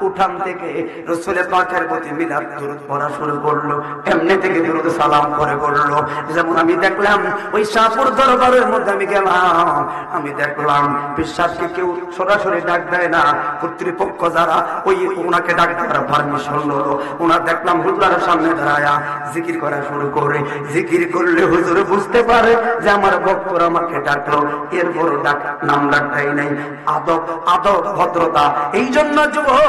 উঠান থেকে রাসূল পাকের প্রতি মিলাদ দুরূদ পড়া শুরু করলো, এমনি থেকে দুরূদ সালাম করে করলো। যেমন আমি দেখলাম ওই শাহপুর দরবারের মধ্যে আমি গেলাম, আমি দেখলাম বিশ্বাসকে কেউ সরাসরি ডাক দেয় না, কর্তৃপক্ষ যারা ওই ওনাকে ডাক দেওয়ার পারমিশন হলো, ওনার দেখলাম হুজুরের সামনে দাঁড়ায়া জিকির করা শুরু করে। জিকির করলে হুজুর বুঝতে পারে যে আমার ভক্তরা আমাকে ডাকলো, এরপর ডাক নাম ডাকটাই নাই, আদব আদব ভদ্রতা। এই জন্য যুবক,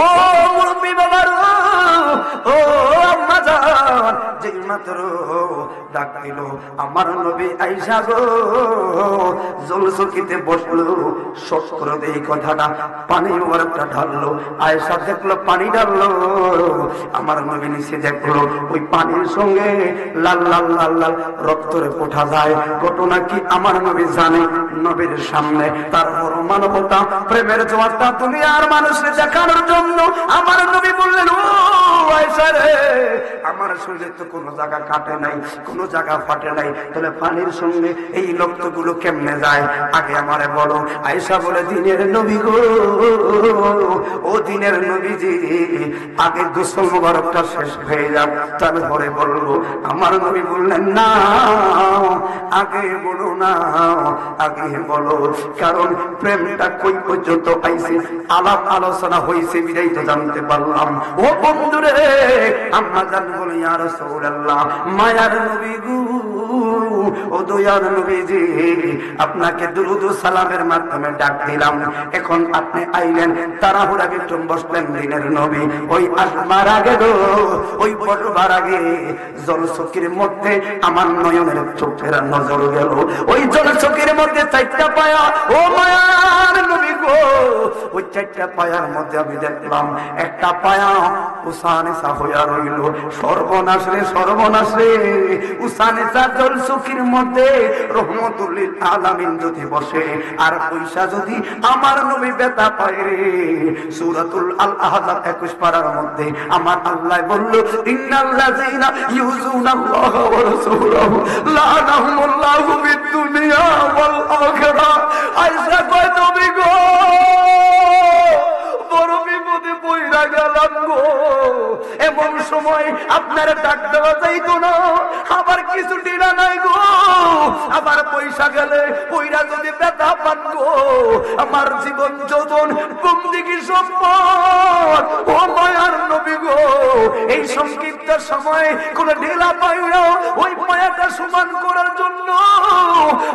ও মুরব্বী বাবার, ও আম্মা জান, যেই মাত্র ডাক দিল আমার নবী আয়েশা গো, জলসকিতে বসলো, শক্র দেই কথাটা পানি ওরটা ঢাললো। আয়েশা দেখলো পানি ঢাললো, আমার নবী নিচে দেখলো ওই পানির সঙ্গে লাল লাল লাল লাল রক্তরে ওঠা যায়। ঘটনা কি আমার নবী জানে, নবীর সামনে তারপর মানবতা প্রেমের জোয়ারটা দুনিয়ার মানুষকে দেখানোর জন্য আমার নবী বললেন, ও আয়েশা রে, আমার শরীরে তো কোনো জায়গা কাটে নাই, কোনো জায়গা ফাটে নাই, তাহলে পানির সঙ্গে এই রক্তগুলো কেমনে যায় আগে আমারে বলো। আয়েশা বলে, দিনের নবী গো, ও দিনের নবীজি, আগে গোসল মোবারকটা শেষ হয়ে যাক তারপরে বলবো। আমার নবী বললেন, না আগে বলো না, আগে বলো, কারণ প্রেমটা কই পর্যন্ত পাইছে, আলাপ আলোচনা হয়েছে বিদায় তো জানতে পারলাম। ও বন্ধুরে, আম্মা জান বলে, ইয়া রাসূলুল্লাহ, মায়ার নবী গো, ও দয়ার নবীজি, আপনাকে দুরূদ ও সালামের মাধ্যমে ডাক দিলাম, এখন আপনি আইলেন, তাড়াহুড়া বিক্রম বসলেন দিনের নবী। ওই আসবার আগে গো, ওই বসবার আগে জলচকির মধ্যে আমার নয়নের চোখের নজর গেল, ওই জলচকির মধ্যে 4টা পায়া, ও মায়ার নবী গো, ওই 4টা পায়ার মধ্যে আমি দেখলাম একটা পায়া উসানেসা হইয়া রইল। সর্বনাশ রে, সর্বনাশ রে, উসানেসা জলচকির মধ্যে রহমতুল লিল আলামিন যদি বসে আর পয়সা যদি আমার নবী ব্যথা পায় রে। সূরাতুল আল আহজাব 21 পারার মধ্যে আমার আল্লাহ বলল, ইন্নাল্লাযীনা ইউযুনাল্লাহা ওয়া রাসূলাহু লাআনাহুমুল্লাহু ফিদ দুনিয়া ওয়াল আখিরাহ। আয়েশা কয়, নবী গো, বড় বিপদে পইড়া গেলাম গো, এমন সময় আপনার ডাক দেওয়া যাইতো না, আবার কিছু টিনা নাই গো, আবার পয়সা গেলে পইরা যদি ব্যথা পান গো, আমার জীবন যৌবন বন্দিগি সম্পদ। ও মায়ার নবী গো, এই সংক্ষিপ্ত সময় কোন ঢিলা পাইও ওই পায়াটা সমান করার জন্য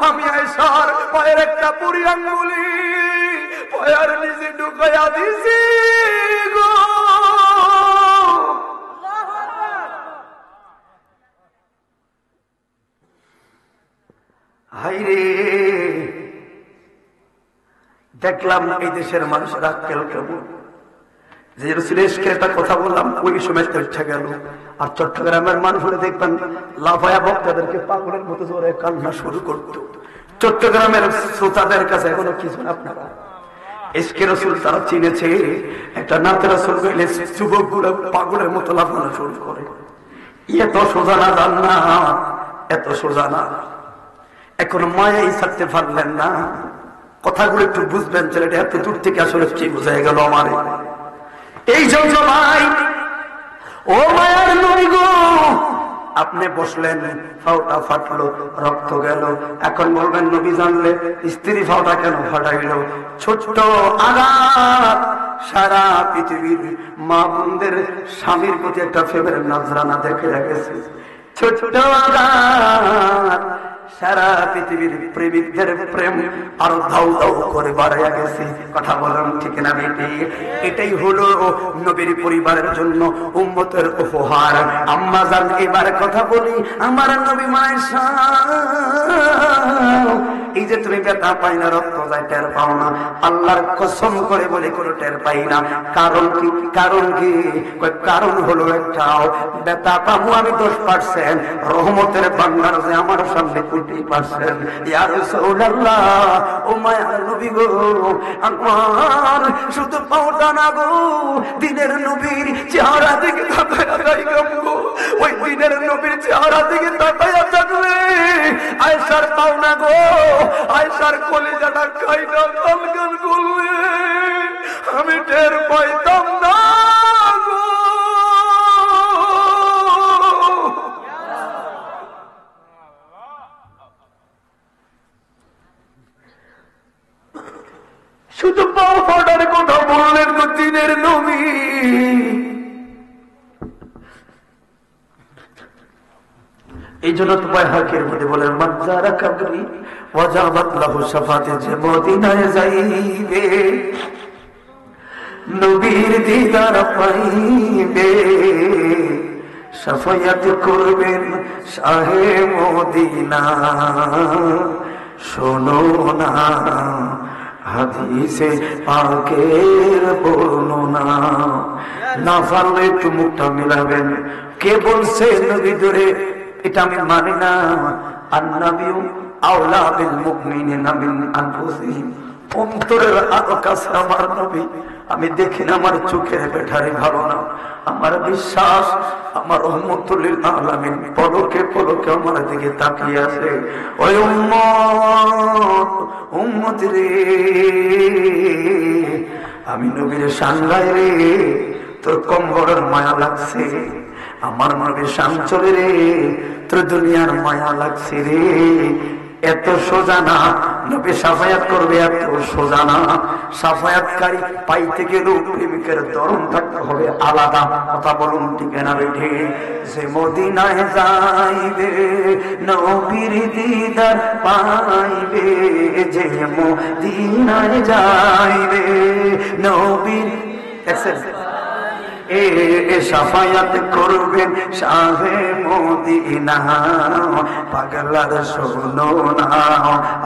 আমি আয়েশার পায়ের একটা বুড়ি আঙ্গুলি পায়ার নিচে ঢুকাইয়া দিছি গো। হাইরে, দেখলাম এই দেশের মানুষের আক্কেল কেমন। যে রসুলেশকে একটা কথা বললাম ওই সময় চর্চা গেল, আর চট্টগ্রামের মানুষরা দেখবেন লাফায়া বক্তাদেরকে পাগলের মতো জোরে কান্না শুরু করতো। চট্টগ্রামের শ্রোতাদের কাছে এখনো কিছু আপনারা এসকে রসুল তারা চিনেছে, একটা নাতে রসুল গেলে যুবক গুলো পাগলের মতো লাফানো শুরু করে। এত সোজা না জান না, এত সোজা না। এখন মায়াই ছাড়তে পারলেন না। কথাগুলো একটু বুঝবেন, ছেলেটা এত দূর থেকে আসলে কি বোঝা গেল আমার। এই জন্য ভাই, ও মায়ার নবী গো, আপনি বসলেন, ফাওটা ফাটলো, রক্ত গেল, এখন বলবেন নবী জানলে স্ত্রী ফাওটা কেন ফাটাইল? ছোট্ট আঘাত সারা পৃথিবীর মা বোনদের স্বামীর প্রতি একটা ফেভার নজরানা দেখে গেছে। ছোট্ট আঘাত সারা পৃথিবীর প্রেমিকদের প্রেম আরো ধাউ ধাউ করে বাড়াইয়া গেছে। কথা বলেন ঠিক না বেটি? এটাই হলো নবীর পরিবারের জন্য উম্মতের উপহার। আম্মা জান, এবার কথা বলি, আমার নবী মায়েশা, এই যে তুমি ব্যথা পাই না, রক্ত যায়, টের পাও না, আল্লাহর কসম করে বলে কোনো টের পাই না। কারণ কি? কারণ কি? কারণ হলো একটা, ব্যথা পাবো আমি 10%, রহমতের বান্দার যে আমার সামনে 20%। ইয়া রাসূলুল্লাহ, ও মায়ার নবী গো, আমার শুধু পাওটা না গো, দিনের নবীর চেহারা দিকে তাকায়া যাইগো, ওই দিনের নবীর চেহারা দিকে তাকায়া থাকলে আয়েশার পাওনা গো, আয়েশার কলিজাটা কাইটা গলগল করলে আমি টের পাইতাম না গো। শুধু পাও ফাটার কথা বললেন গো দিনের নবী। এই জন্য তো বাইহাকির মধ্যে বলেন, মানজারা কাবরি ওয়াজাবাত লাহু শাফাতে, যে মদিনায় যাইবে নবীর দিদার পাইবে, শাফায়াত করবেন শাহে মদিনা। শোনো না হাদিসে পাকের বর্ণনা, না পারলে একটু মুখটা মিলাবেন। কে বলছে নবী ধরে? এটা আমি মানি না। আন-নাবিয়্যু আওলা বিল মুমিনিনা মিন আনফুসিহিম, অন্তরের আরো কাছে আমার নবী। আমি দেখি না, আমার চোখের বেঠারে ভালো না, আমার বিশ্বাস আমার রহমতুল লিল আলামিন পলকে পলকে আমার দিকে তাকিয়ে আছে। ওই উম্মত, উম্মত রে, আমি নবীর সাঙ্গাই রে, তোর কম্বরের মায়া লাগছে। আমার নবীর শান চলে রে, তোর দুনিয়ার মায়া লাগছে রে। এত সোজা না নবী সাফায়াত করবে, এত সোজা না। সাফায়াতকারী পাইতে গেলেও প্রেমিকের ধরন থাকতে হবে আলাদা। কথা বলুন ঠিক না বেঠে? যে মদিনায় যাইবে নবীর দিদার পাইবে, যে মদিনায় যাইবে নবীর শাফায়াত করবেন শাহে মদিনা। পাগলার শোনো না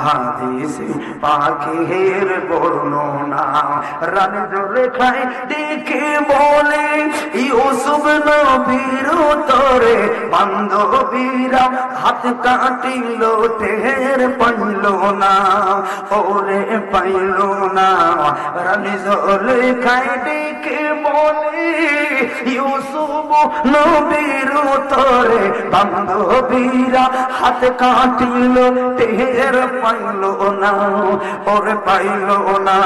হাদিসে পাকের বর্ণনা, রানী জুলেখায় ডেকে বলে ইউসুফ নবীর তরে বান্ধবীরা হাত কাটিল, টের পাইল না, ওরে পাইল না। রানী জুলেখায় ডেকে বলে ইউসুফ নবীর তরে বান্ধবীরা হাত কাটিল, টের পাইল না, ওরে পাইল না।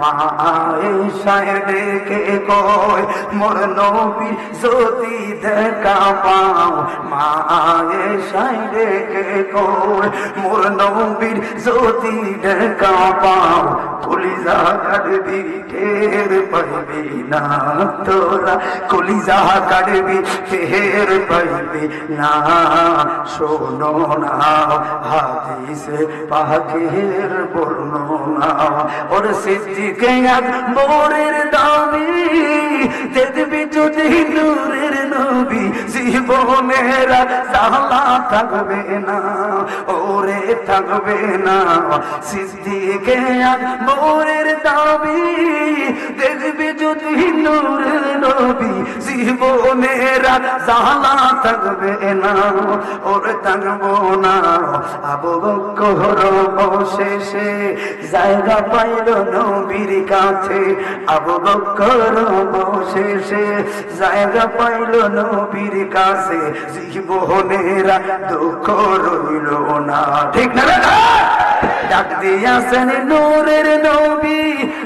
মা আয়েশায় ডেকে কয় মোর নবী যদি দেখা পাও, মা আয়েশায় ডেকে কয় মোর নবীর যদি দেখা পাও, কলিজা কাটবি টের পাইবি না, তোরা কলিজা কাটবি টের পাইবি না। শোনো না হাদিসে পাকের বর্ণনা, ওর সিদ্দিকে আকবরের দাবি দেখবি যদি নূরের নবী, জীবনের জ্বালা থাকবে না, ওরে থাকবে না। সিদ্দিকে আকবরের দাবি দেখবি যদি নূরের নবী, জীবনের জ্বালা থাকবে না, ওরে থাকবো না। আবু বকর অবশেষে জায়গা পাইল নবীর কাছে, আবু বকর অবশেষে জায়গা পাইল নবীর কাছে, জীবনের দুঃখ রইল না। ঠিক না? ডাক দিয়াছেন নূরের নবী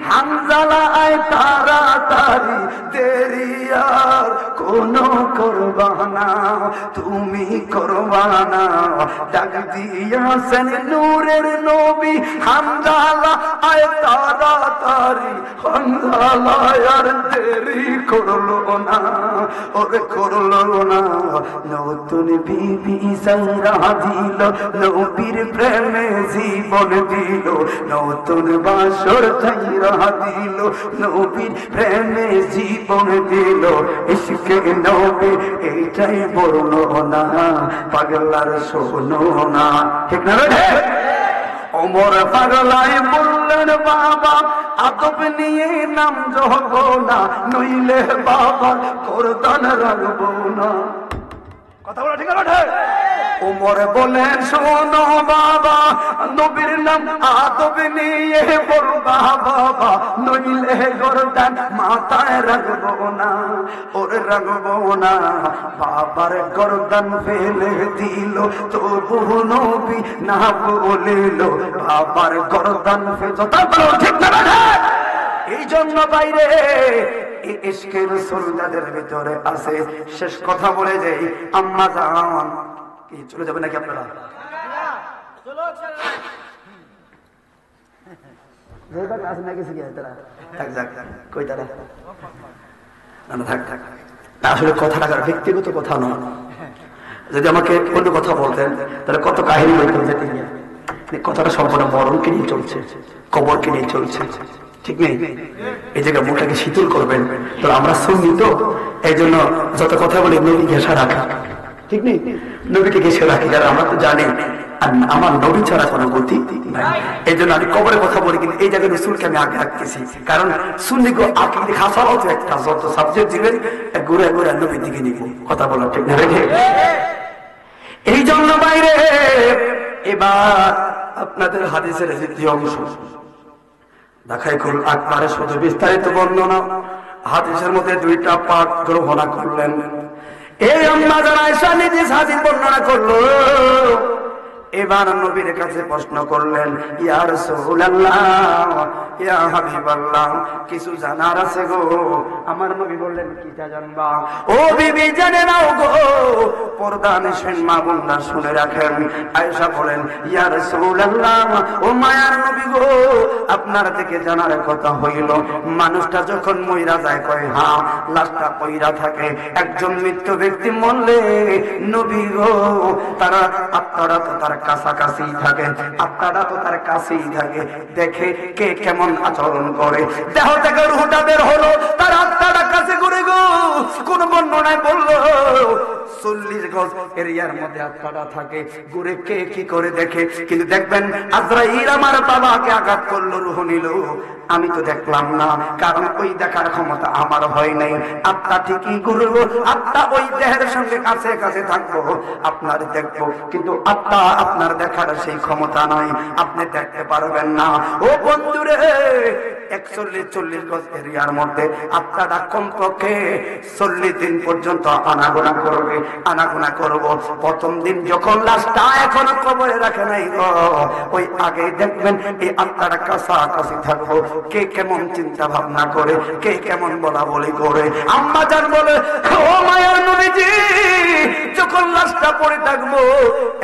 হামজালা আয় তাড়াতাড়ি, দেরি আর কোনো করবা না, তুমি করবা না। ডাক দিয়াছেন নূরের নবী হামজালা আয় তাড়াতাড়ি, হামজালা আর দেরি করলো না, ওরে করলো না। নতুন বিবি সাইরা দিল, নবীর প্রেমে জীবন দিল, নতুন বাসর ছাইরা দিল, নবীর প্রেমে জীবন দিল। ইশকে নবী এইটাই বর্ণনা, পাগলার শোনো না। ঠিক না রে? ওমর পাগলাই বললেন বাবা আদব নিয়ে নাম জহব না, নইলে বাবা করদান রাখবো না। কথা বলা ঠিক আছে? ওমর বলেন শোনো বাবা, নবীর নাম আদব নিয়ে বলবা বাবা, নইলে গরদান মাথায় রাখবো না, ওরে রাখবো না। বাবার গরদান ফেলে দিল, তবু নবী না বলিল, বাবার গরদান ফেলে। ঠিক না? এই জন্য বাইরে ইশকে রাসূল যাদের ভিতরে আছে, শেষ কথা বলে যাই, আম্মা জান কি চলে যাবে নাকি আপনারা? আসলে কথাটা ব্যক্তিগত কথা নয়, যদি আমাকে অন্য কথা বলতেন তাহলে কত কাহিনী বলতেন। কথাটা সম্পূর্ণ মরণকে নিয়ে চলছে, কবরকে নিয়ে চলছে, ঠিক নেই? এই জায়গায় মুখটাকে শীতল করবেন। তো আমরা শুনি তো, এই জন্য যত কথা বলি নবী ঘেঁষা রাখা, ঠিক নেই? নবীকে ঘেঁষে রাখি, কারণ আমরা তো জানি আমার নবী ছাড়া কোনো গতি নাই। এই জন্য আমি কবরের কথা বলি, কিন্তু এই জায়গায় রসুলকে আমি আগে রাখতেছি, কারণ শুনি গো আকিদে খাসাও তো একটা, যত সাবজেক্ট দিবেন ঘুরে ঘুরে নবীর দিকে নিয়ে কথা বলা, ঠিক না? রেখে এই জন্য বাইরে এবার আপনাদের হাদিসের দ্বিতীয় অংশ দেখাই করল আকবারে শুধু বিস্তারিত বর্ণনা, হাদিসের মধ্যে দুইটা পাঠ গ্রহণ করলেন। এই আম্মা যারা আয়েশা নিজে হাদিস বর্ণনা করলো, এবার নবীর কাছে প্রশ্ন করলেন, ইয়া রাসূলুল্লাহ, ইয়া হাবিবাল্লাহ, কিছু জানার আছে গো। আমার নবী বললেন, কিটা জানবা? ও বিবি জেনে নাও গো, পর্দা নিশান মা বোনরা শুনে রাখেন। আয়েশা বলেন, ইয়া রাসূলুল্লাহ, ও মায়ার নবী গো, আপনার থেকে জানার কথা হইল, মানুষটা যখন মইরা যায়, কয় হ্যাঁ, লাশটা পইরা থাকে। একজন মৃত্যু ব্যক্তি মরলে নবী গো, তারা আত্মারা তো তার কাছাকাছি থাকে, আত্মারা তো তার কাছেই থাকে, দেখে কে কেমন আচরণ করে। দেহ থেকে রুহটা বের হলো, তার আত্মাটা কাছে করে গো। কোন বর্ণনায় বললো 40 গজ এরিয়ার মধ্যে আত্মাটা থাকে, ঘুরে কে কি করে দেখে। কিন্তু দেখবেন আজরাইল আমার বাবাকে আঘাত করলো, রুহ নিল, আমি তো দেখলাম না, কারণ ওই দেখার ক্ষমতা আমার হয় নাই। আত্মা ঠিকই ঘুরবো, আত্মা ওই দেহের সঙ্গে কাছে কাছে থাকবো, আপনার দেখবো, কিন্তু আত্মা আপনার দেখার সেই ক্ষমতা নয়, আপনি দেখতে পারবেন না। ও বন্ধুরে, 41-40 গজ এরিয়ার মধ্যে আত্মাটা কমপক্ষে 40 দিন পর্যন্ত আনাগোনা করবে, আনাগোনা করব। প্রথম দিন যখন লাশটা এখনো কবরে রাখে নাই গো, ওই আগে দেখবেন এই আত্মাটা কাছাকাছি থাকবো, কে কেমন চিন্তা ভাবনা করে, কে কেমন বলা বলি করে। আম্মা জান বলে, ও মায়ার নবীজি, যখন লাশটা পড়ে থাকবো,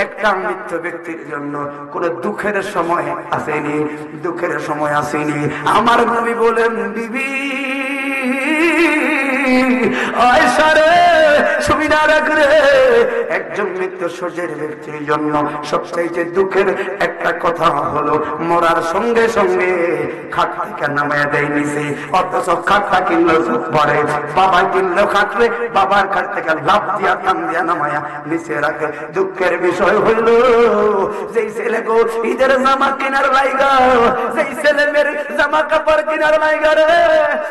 একটা মৃত্যু ব্যক্তির জন্য কোন দুঃখের সময় আসেনি, দুঃখের সময় আসেনি। আমার নবী বলেন, বিবি আয়েশা রে, সুবিধা রাখরে, একজন মৃত্যু শয্যার ব্যক্তির জন্য সবচাইতে দুঃখের একটা কথা হলো, মরার সঙ্গে সঙ্গে খাট থেকে নামায় দেয় নিচে, অথচ খাটটা কিনলো চোখ পরে। বাবা কিনলো খাটলে, বাবার খাট থেকে লাভ দিয়া টান দিয়া নামায়া নিচে রাখে। দুঃখের বিষয় হইল, যেই ছেলে গো ঈদের জামা কেনার লাইগা, যেই ছেলে মেয়ের জামা কাপড় কেনার লাইগা রে,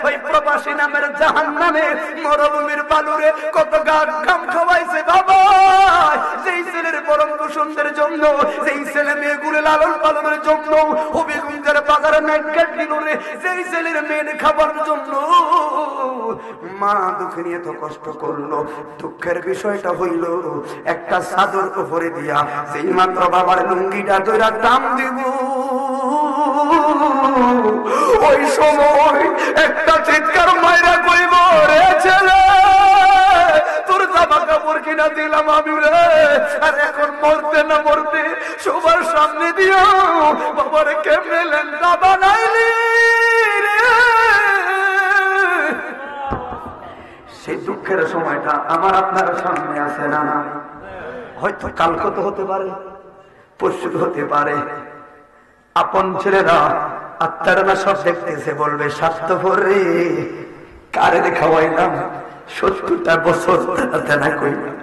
ওই প্রবাসী নামের জাহান্নামে মরুভূমির বালুরে কত গাম খাওয়াইছে বাবা। বাবা যেই ছেলের বরণ পোষণের জন্য, যেই ছেলে মেয়েগুলো লালন পালনের জন্য হবিগঞ্জের বাজারে নাইট কাট দিল রে, যেই ছেলের মেয়ের খাবার জন্য মা দুঃখ নিয়ে তো কষ্ট করলো। দুঃখের বিষয়টা হইল একটা চাদর উপরে দিয়া সেই মাত্র বাবার লুঙ্গিটা ধইরা টান দিব, ওই সময় একটা চিৎকার মাইরা কইব, রে ছেলে তোর জামা কাপড় কিনা দিলাম আমি রে, আর এখন মরতে না মরতে সবার সামনে দিও বাবার কেমনে লেন্দা বানাইলি রে। সেই দুঃখের সময়টা আমার আপনার সামনে আছে না? হয়তো কালকে তো হতে পারে, পরশু হতে পারে। আপন ছেলেরা আত্মারা না সব দেখতেছে, বলবে স্বার্থপর রে, কারে খাওয়াইলাম 70টা বছর না কইলাম,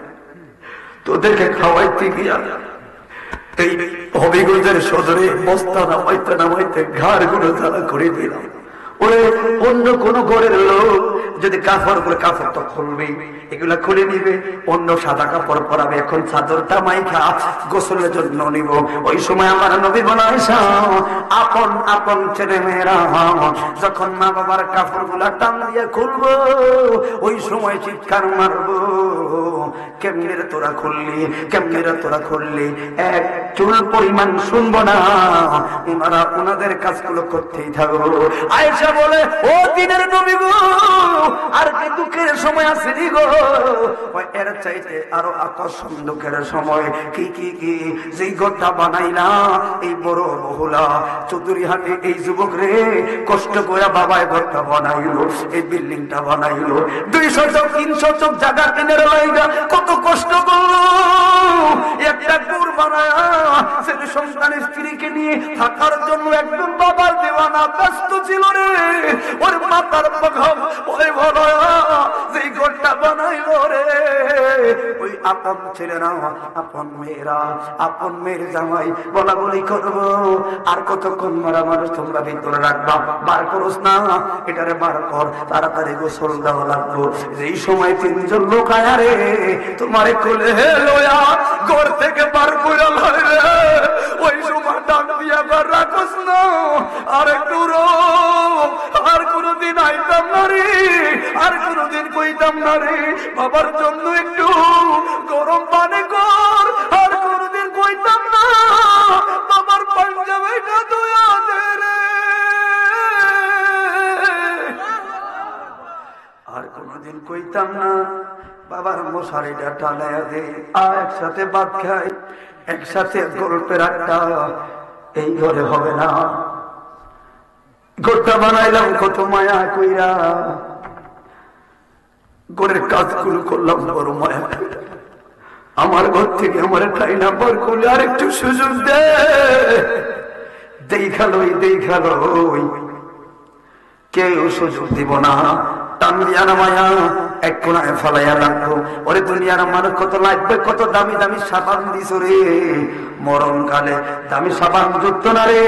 তোদেরকে খাওয়াইতে গিয়া এই হবিগঞ্জের সদরে বস্তা নামাইতে ঘাড় গুলো জ্বালা করে দিলাম। ওরে অন্য কোন ঘরের লোক যদি কাপড় তো খুলবে, এগুলা খুলে নিবে, অন্য সাদা কাপড় পরাবে, এখন চাদরটা মাইখা গোসলের জন্য নিব। ওই সময় আমার নবী বলেন আপন আপন ছেলে মেয়েরা যখন মা বাবার কাপড় গুলা টান দিয়ে খুলবো, ওই সময় চিৎকার মারবো, কেমনে রে তোরা খুললি, কেমনে রে তোরা খুললি, এক চুল পরিমাণ শুনবো না, ওনারা ওনাদের কাজগুলো করতেই থাকবো। আয়েশা বলে, ও দিনের নবী গো, আর কি দুঃখের সময় আসেনি গো? এর চাইতে আরো আকর্ষণ দুঃখের সময় কি কি কি, যেই ঘরটা বানাইলা এই বড় বহুলা চৌধুরীহাটে এই যুবক রে কষ্ট করে বাবায় ঘরটা বানাইলো, এই বিল্ডিংটা বানাইলো, 200 চোখ 300 চোখ জায়গা কিনে লাইগা কত কষ্ট করলো, একটা ঘর বানায়া ছেলে সন্তান স্ত্রীকে নিয়ে থাকার জন্য একজন বাবার দেওয়ানা ব্যস্ত ছিল রে। ওর মাতার পঘম ওই বলা যেই ঘরটা বানাইলো রে, ওই আপন ছেলেরা আপন মেয়েরা আপন মেয়ের জামাই বলা বলি করবো, আর কতক্ষণ মারা মানুষ তোমরা ভিতরে রাখবা, বার করোস না, এটারে বার কর, তাড়াতাড়ি গোসল দেওয়া লাগবো। যেই সময় 3 জন লোক আয়া রে তোমারে কোলে লয়া ঘর থেকে বার করে লয় রে, ওই সময় ডাক দিয়া বার রাখোস না, আর একটু আর কোনদিন আইতাম না রে, আর কোনদিন কইতাম না রে বাবার জন্য একটু গরম পানি কর, আর কোনদিন কইতাম না বাবার পাঞ্জাবিটা ধুয়া দে রে, আর কোনদিন কইতাম না বাবার মশারিটা টানায়া দে, আর একসাথে ভাত খাই, একসাথে গল্পের আড্ডা। এই ঘরে হবে না, ঘরটা বানাইলাম কত মায়া কইরা, ঘরের কাজগুলো করলাম বড় মায়া কইরা, আমার ঘর থেকে আমার ঠাই না বার করলে আর একটু সুযোগ দে, দেখালো কেউ সুযোগ দিব না, টান দিয়া না মায়া এক কোনায় ফালাইয়া রাখবো। ওরে দুনিয়ার মানুষ কত লাগবে, কত দামি দামি সাবান দিস রে, মরণকালে দামি সাবান যুক্ত না রে,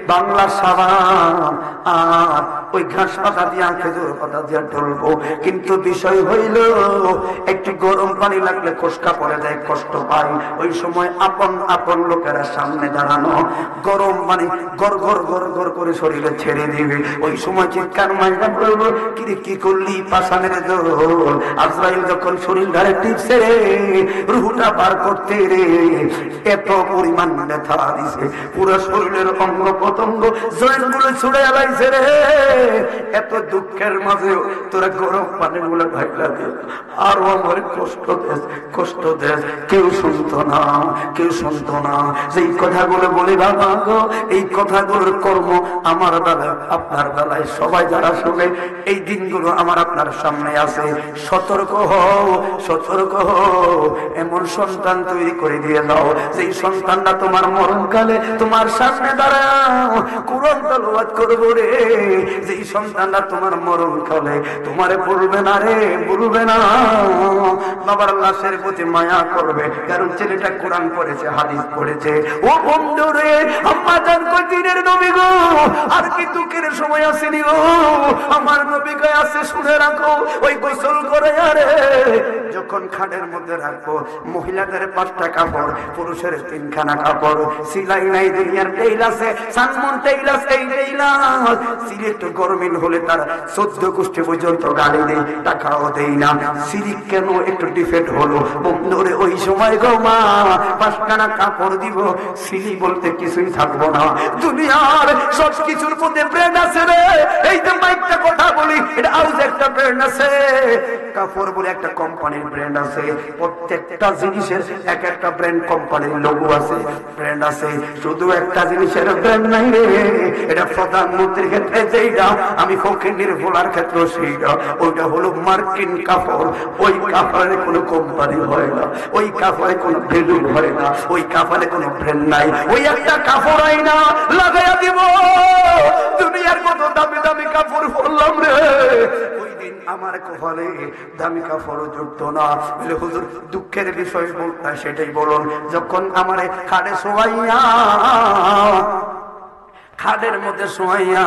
বাংলার সাবান আর ওই ঘাস পাতা দিয়া খেজুর পাতা দিয়া ঢলবো। কিন্তু বিষয় হইল একটু গরম পানি লাগলে খসকা পড়ে যায়, কষ্ট পাই, ওই সময় আপন আপন লোকেরা সামনে দাঁড়ানো, গরম পানি গড় গড় গড় গড় করে শরীরে ছেড়ে দিবে, ওই সময় চিৎকার মাইরা বলবো, কিরে কি করলি পাশানের দোল, আজরাইল যখন শরীর ধারে টিপছে রে, রুহুটা বার করতে রে, এত পরিমাণ ব্যথা দিছে, পুরো শরীরের অঙ্গ প্রত্যঙ্গ জয়েন্ট গুলো ছুড়ে আলাইছে রে, এত দুঃখের মাঝেও তোরা গরম পানি গুলো ঢাকলা দিয়ে আরো আমার কষ্ট দেশ, কেউ শুনতো না, কেউ শুনতো না। যেই কথাগুলো বলি বাবা গো, এই কথাগুলোর কর্ম আমার বেলায় আপনার বেলায় সবাই যারা শুনে, এই দিনগুলো আমার আপনার সামনে আছে। সতর্ক হও, সতর্ক হও, এমন সন্তান তৈরি করে দিয়ে দাও যেই সন্তানটা তোমার মরণকালে তোমার সামনে দাঁড়াও কুরআন তেলাওয়াত করবো রে, যেই সন্তানটা তোমার মরণকালে তোমারে বলবে না রে, বলবে না, বাবার লাশের প্রতি মায়া করবে, কারণ ছেলেটা কোরআন পড়েছে, হাদিস পড়েছে। ও বন্ধু রে, আম্মা জান কই দিনের নবী গো, আর কি দুঃখের সময় আসেনি গো, আমার নবী গায়ে আছে শুনে রাখো, ওই গোসল করে আরে যখন খাটের মধ্যে রাখবো, মহিলাদের 5টা কাপড়, পুরুষের 3খানা কাপড়, সিলাই নাই দুনিয়ার টেইল আছে, সানমন টেইল আছে, এই টেইল সিলেট গরমিল হলে তার 14 গোষ্ঠী পর্যন্ত গাড়ি দেই, টাকাও দেই না। সিরিক কেন একটু ডিফেক্ট হলো বন্ধুরে, ওই সময় গো মা 5খানা কাপড় দিব, সিলি বলতে কিছুই থাকবো না। দুনিয়ার সব কিছুর মধ্যে ব্র্যান্ড আছে রে, এই যে মাইকটা কথা বলি এটা আউজ একটা ব্র্যান্ড আছে, কাপড় বলে একটা কোম্পানির ব্র্যান্ড আছে, প্রত্যেকটা জিনিসের এক একটা ব্র্যান্ড কোম্পানির লোগো আছে, ব্র্যান্ড আছে। শুধু একটা জিনিসের ব্র্যান্ড নাই রে, এটা প্রধানমন্ত্রীর ক্ষেত্রে যেইটা, আমি ফকির ভোলার ক্ষেত্রে সেইটা, ওইটা হলো মার্কিন কাপড়। ওই কাপড়ে কোনো কোম্পানি হয় না, ওই কাপড়ে কোনো ভ্যালু হয় না, ওই কাপড়ে কোনো ব্র্যান্ড নাই। ওই একটা কাপড় আইনা লাগাইয়া দিব, দুনিয়ার কত দামি দামি কাপড় পরলাম রে, ওই দিন আমার কপালে দামি কাপড় জুটতো না। বলে হুজুর দুঃখের বিষয় বলতে সেটাই বলুন, যখন আমার খাটে শোয়াইয়া, খাটের মধ্যে শোয়াইয়া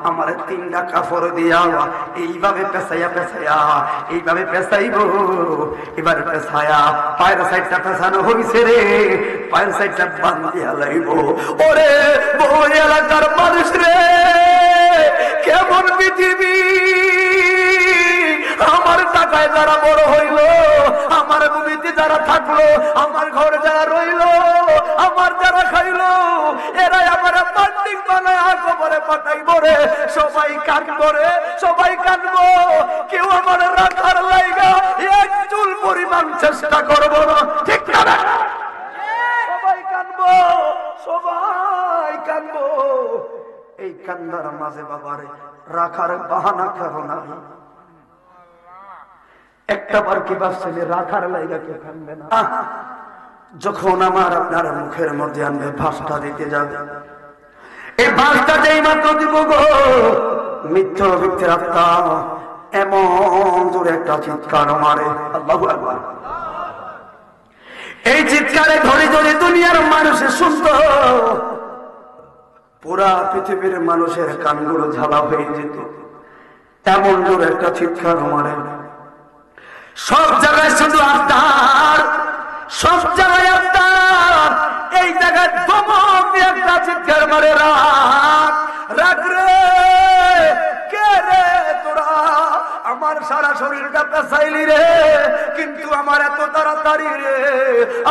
আমার 3টা কাপড় দিয়া এইভাবে পেঁচাইয়া পেঁচাইয়া এইভাবে পেঁচাইব, এবার পেঁচাইয়া পায়ের সাইডটা পেঁচানো হইছে রে, পায়ের সাইডটা বান্ধিয়া লাইব। ওরে বহু এলাকার মানুষ রে, কেমন পৃথিবী, আমার টাকায় যারা বড় হইল, আমার ভূমিতে যারা থাকলো, আমার ঘরে যারা রইল, আমার যারা খাইল, এরাই আমার পান্ডিক বানায় কবরে পাঠাইব রে। সবাই কাঁদব রে, সবাই কাঁদব, কেউ আমার রাখার লাইগা এক চুল পরিমাণ চেষ্টা করব না, ঠিক না? সবাই কাঁদব, সবাই কাঁদব। এই কান্দার মাঝে বাবারে রাখার বাহানা কারো না, একটা বার কি ভাবছেন রাখার লাইগা কেউ কাঁদবে না? যখন আমার আপনার মুখের মধ্যে আনবে ভাষটা দিতে যাবে, এই ভাষটা যেই মাত্র দিব গো, মিথ্যের আত্মা এমন জোরে একটা চিৎকার মারে, আল্লাহু আকবার। এই চিৎকারে ধরে ধরে দুনিয়ার মানুষের শুনতো, পুরা পৃথিবীর মানুষের কানগুলো ঝালা হয়ে যেত, এমন জোরে একটা চিৎকার মারে। সব জায়গায় শুধু আত্মার, সব জায়গায় আত্মার, এই জায়গায় ধমক দিয়ে একটা চিৎকার মারে, রাখ রাখ রে, কে রে তোরা আমার সারা শরীরটা পেঁচাইলি রে, কিন্তু আমার এত তাড়াতাড়ি রে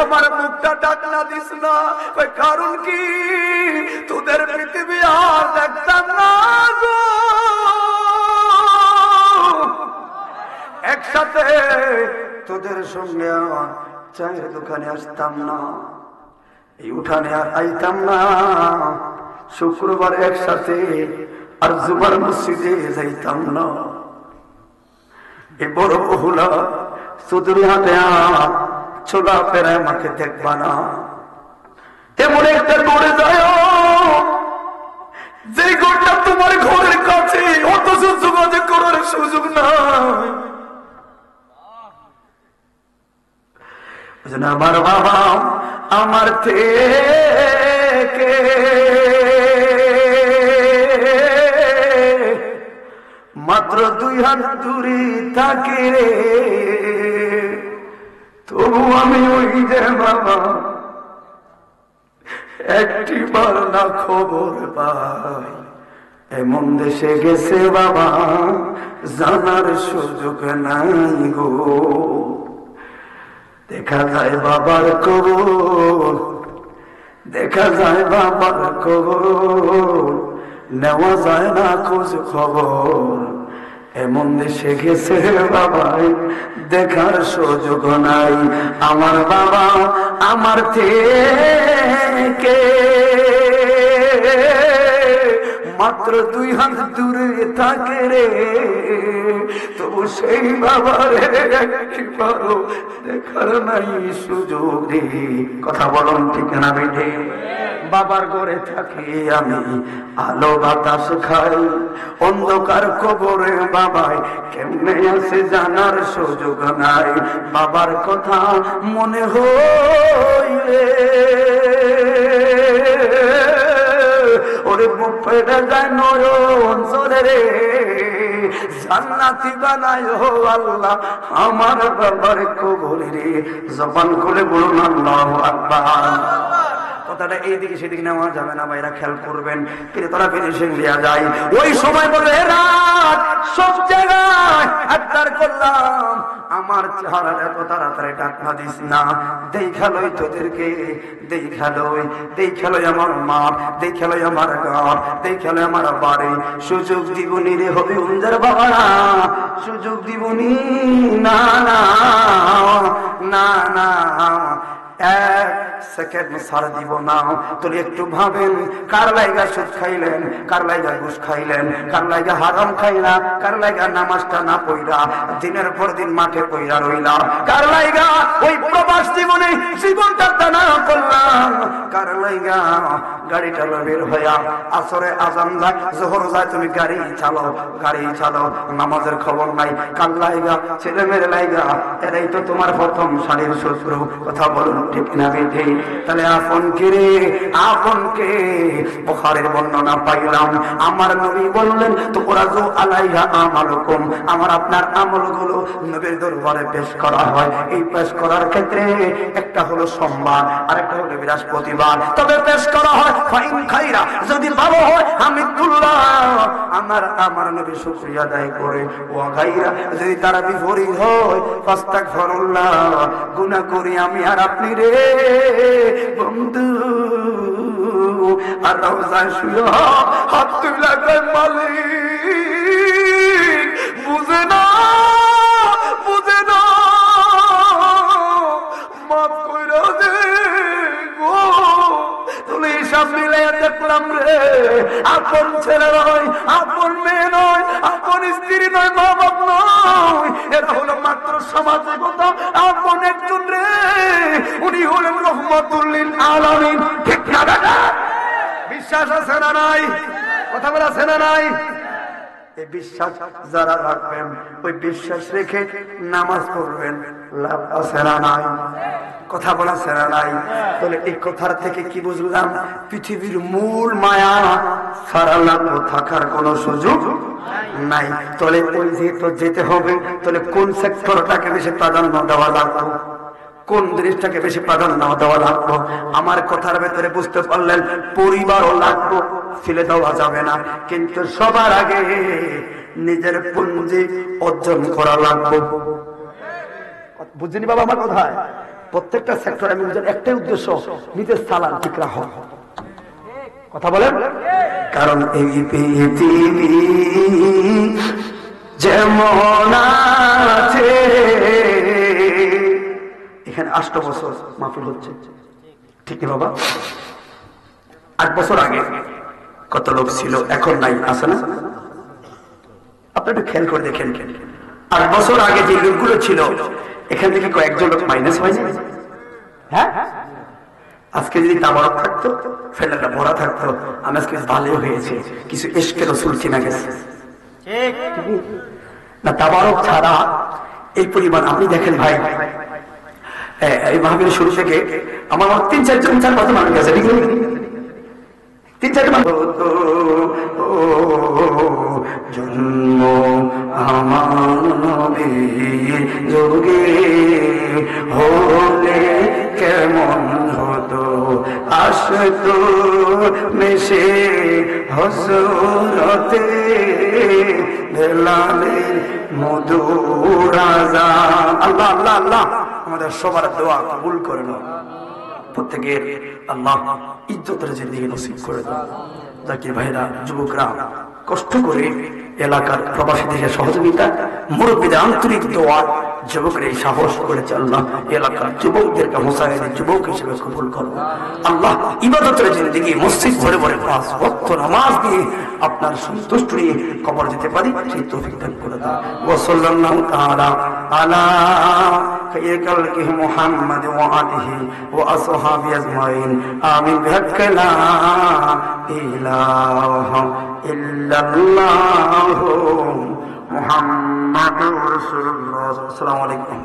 আমার মুখটা ডাকনা দিস না, ওই কারণ কি তোদের পৃথিবী আর দেখতাম না গো, একসাথে তোদের সঙ্গে আমার চায়ের দোকানে আসতাম না, এই উঠানে আর আইতাম না, শুক্রবার একসাথে আর জুমার মসজিদে যাইতাম না, এই বড় বহুলা চৌধুরী হাতে ছোলা ফেরায় আমাকে দেখবা না, এমন একটা গড়ে যায় যে গড়টা তোমার ঘরের কাছে, অথচ যোগাযোগ করার সুযোগ নাই। আমার বাবা আমার থেকে মাত্র 2 হাত দূরে থাকে রে, তবু আমি ওই যে বাবা একটি বার না খবর পাই, এমন দেশে গেছে বাবা জানার সুযোগ নাই গো। দেখা যায় বাবার কবর, দেখা যায় বাবার কবর, নেওয়া যায় না খোঁজ খবর, এমন দেশে গেছে বাবাই দেখার সুযোগ নাই। আমার বাবা আমার থেকে মাত্র 2 হাত দূরে থাকে রে, তবু সেই বাবার একটিবারও দেখার নাই সুযোগ রে। কথা বলুন ঠিক না বেঠে? বাবার ঘরে থাকি আমি, আলো বাতাস খাই, অন্ধকার কবরে বাবাই কেমনে আছে জানার সুযোগ নাই। বাবার কথা মনে হইলে ওরে বুক ফেটে যায় নয়ন জলে রে, জান্নাতি বানায় ও আল্লাহ আমার বাবার কবরে রে। জবান খুলে বলুন আল্লাহু আকবার। কথাটা এইদিকে সেদিকে নেওয়া যাবে না, ভাইরা খেয়াল করবেন। কিন্তু তারা ফিনিশিং দেওয়া যায় ওই সময় বলে রাত সব জায়গায় আত্মার করলাম, আমার চেহারাটা এত তাড়াতাড়ি ডাকা দিস না, দেখালোই তোদেরকে, দেখালোই আমার মা, দেখালোই আমার ঘর, দেখালোই আমার বাড়ি, সুযোগ দিবনি রে হবে উঞ্জার বাবারা, সুযোগ দিবনি না না না না, এক সেকেন্ড ছাড় দিব না। তুমি একটু ভাবেন, কার লাইগা সুদ খাইলেন, কার লাইগা ঘুষ খাইলেন, কার লাইগা হারাম খাইলা, কার লাইগা নামাজটা না পড়া দিনের পর দিন মাঠে পড়া রইলা, কার লাইগা ওই প্রবাস জীবনে জীবনটা দানা করলাম, কার লাইগা গাড়িটা বের হইয়া আসরে আজান যায় জোহর যায় তুমি গাড়ি চালাও নামাজের খবর নাই, কার লাইগা ছেলে মেয়ের লাইগা, এরাই তো তোমার প্রথম শালীর শত্রু। কথা বলুন ঠিক না বেঠে? তাহলে আপনকে বুখারীর বর্ণনা পাইলাম, আমার নবী বললেন তো ওরাজু আলাইহা আমালুকুম, আমার আপনার আমলগুলো নবীর দরবারে পেশ করা হয়। এই পেশ করার ক্ষেত্রে একটা হলো সোমবার আর একটা হলো বৃহস্পতিবার, তবে পেশ করা হয় ফাইন খাইরা, যদি ভালো হয় হামিদুল্লাহ, আমার নবী শুকরিয়া আদায় করে, ও খাইরা যদি তারা বিপরীত হয় ফাস্তাগফিরুল্লাহ, গুনাহ করি আমি আর আপনি রে বন্ধু, আর রওজায় শুয়ে হাত তুলে কয় মালিক বুঝে না মাফ কইরা দে গো। তুমি সব মিলাইয়া দেখলাম রে, আপন ছেলে নয়, আপন মেয়ে নয়, আপন স্ত্রী নয়, মা বাপ নয়, এরা হলো মাত্র সামাজিকতা। আপন একজন রে, উনি হলেন রহমাতুল লিল আলামিন। ঠিক না দাদা? বিশ্বাস আছে না নাই? কথা বলা আছে না নাই? এই বিশ্বাস যারা রাখবেন, ওই বিশ্বাস রেখে নামাজ পড়বেন, লাভ আছে না নাই? কথা বলা সেরা নাই? তাহলে এই কথার থেকে কি বুঝলাম? পৃথিবীর মূল মায়া সারা লাভ থাকার কোন সুযোগ নাই। তাহলে ওই যেহেতু যেতে হবে, তাহলে কোন সেক্টরটাকে বেশি প্রাধান্য দেওয়া লাগবে, কোন জিনিসটাকে বেশি প্রাধান্য দেওয়া লাগবে? আমার কথার ভেতরে বুঝতে পারলেন পরিবারও লাগবে, ফেলে দেওয়া যাবে না, কিন্তু সবার আগে নিজের পুঞ্জি অর্জন করা লাগবে। বুঝিনি বাবা আমার কথায়? প্রত্যেকটা সেক্টরে আমি একটাই উদ্দেশ্য, নিজের সালাম ঠিক রাখো। কথা বলেন? কারণ এই পৃথিবী যেমন আছে, এখানে 8 বছর মাহফিল হচ্ছে, ঠিক না বাবা? 8 বছর আগে কত লোক ছিল, এখন নাই, আছে না? আপনি একটু খেয়াল করে দেখেন, 8 বছর আগে যে লোকগুলো ছিল, এখান থেকে কয়েকজন লোক মাইনাস হয়ে যায়। হ্যাঁ, আজকে যদি তাবারক থাকতো, ফেলাটা ভরা থাকতো, আমি আজকে ভালো হয়েছে, কিছু ইশকে রাসূল চিনা গেছে না। তাবারক ছাড়া এই পরিমাণ আপনি দেখেন ভাই, এই মাহফিলের শুরু থেকে আমার 3-4 মানুষ গেছে, 3-4 মানুষ জন্ম আমার নবীর যুগে হলে কেমন হতো, আসতো মেশে হযরতে বেলালের মধুর আযান। আল্লাহ আল্লাহ আল্লাহ আমাদের সবার দোয়া কবুল করে নাও, প্রত্যেকের আল্লাহ ইজ্জতের জিন্দেগি নসিব করে দাও। জাকির ভাইরা, যুবকরা কষ্ট করে এলাকার প্রবাসীদের সহযোগিতা, মুরব্বীদের আন্তরিক দোয়া, যুবকের এই সাহস করেছে আল্লাহ এলাকার যুবকদেরকে হোসাইনের যুবক হিসেবে কবুল করো। আল্লাহ ইবাদতের জিন্দেগি মসজিদ ভরে ভরে 5 ওয়াক্ত নামাজ দিয়ে আপনার সন্তুষ্ট নিয়ে কবর যেতে পারি, সেই তৌফিক দান করে দাও। ওয়া সাল্লাল্লাহু তাআলা আলা খায়রি খালকিহি মুহাম্মাদ ওয়া আলিহি ওয়া আসহাবিহি আজমাইন। আমিন বিহাক্কি লা ইলাহা ইল্লাল্লাহু মুহাম্মাদুর রাসূলুল্লাহ। আসসালামু আলাইকুম।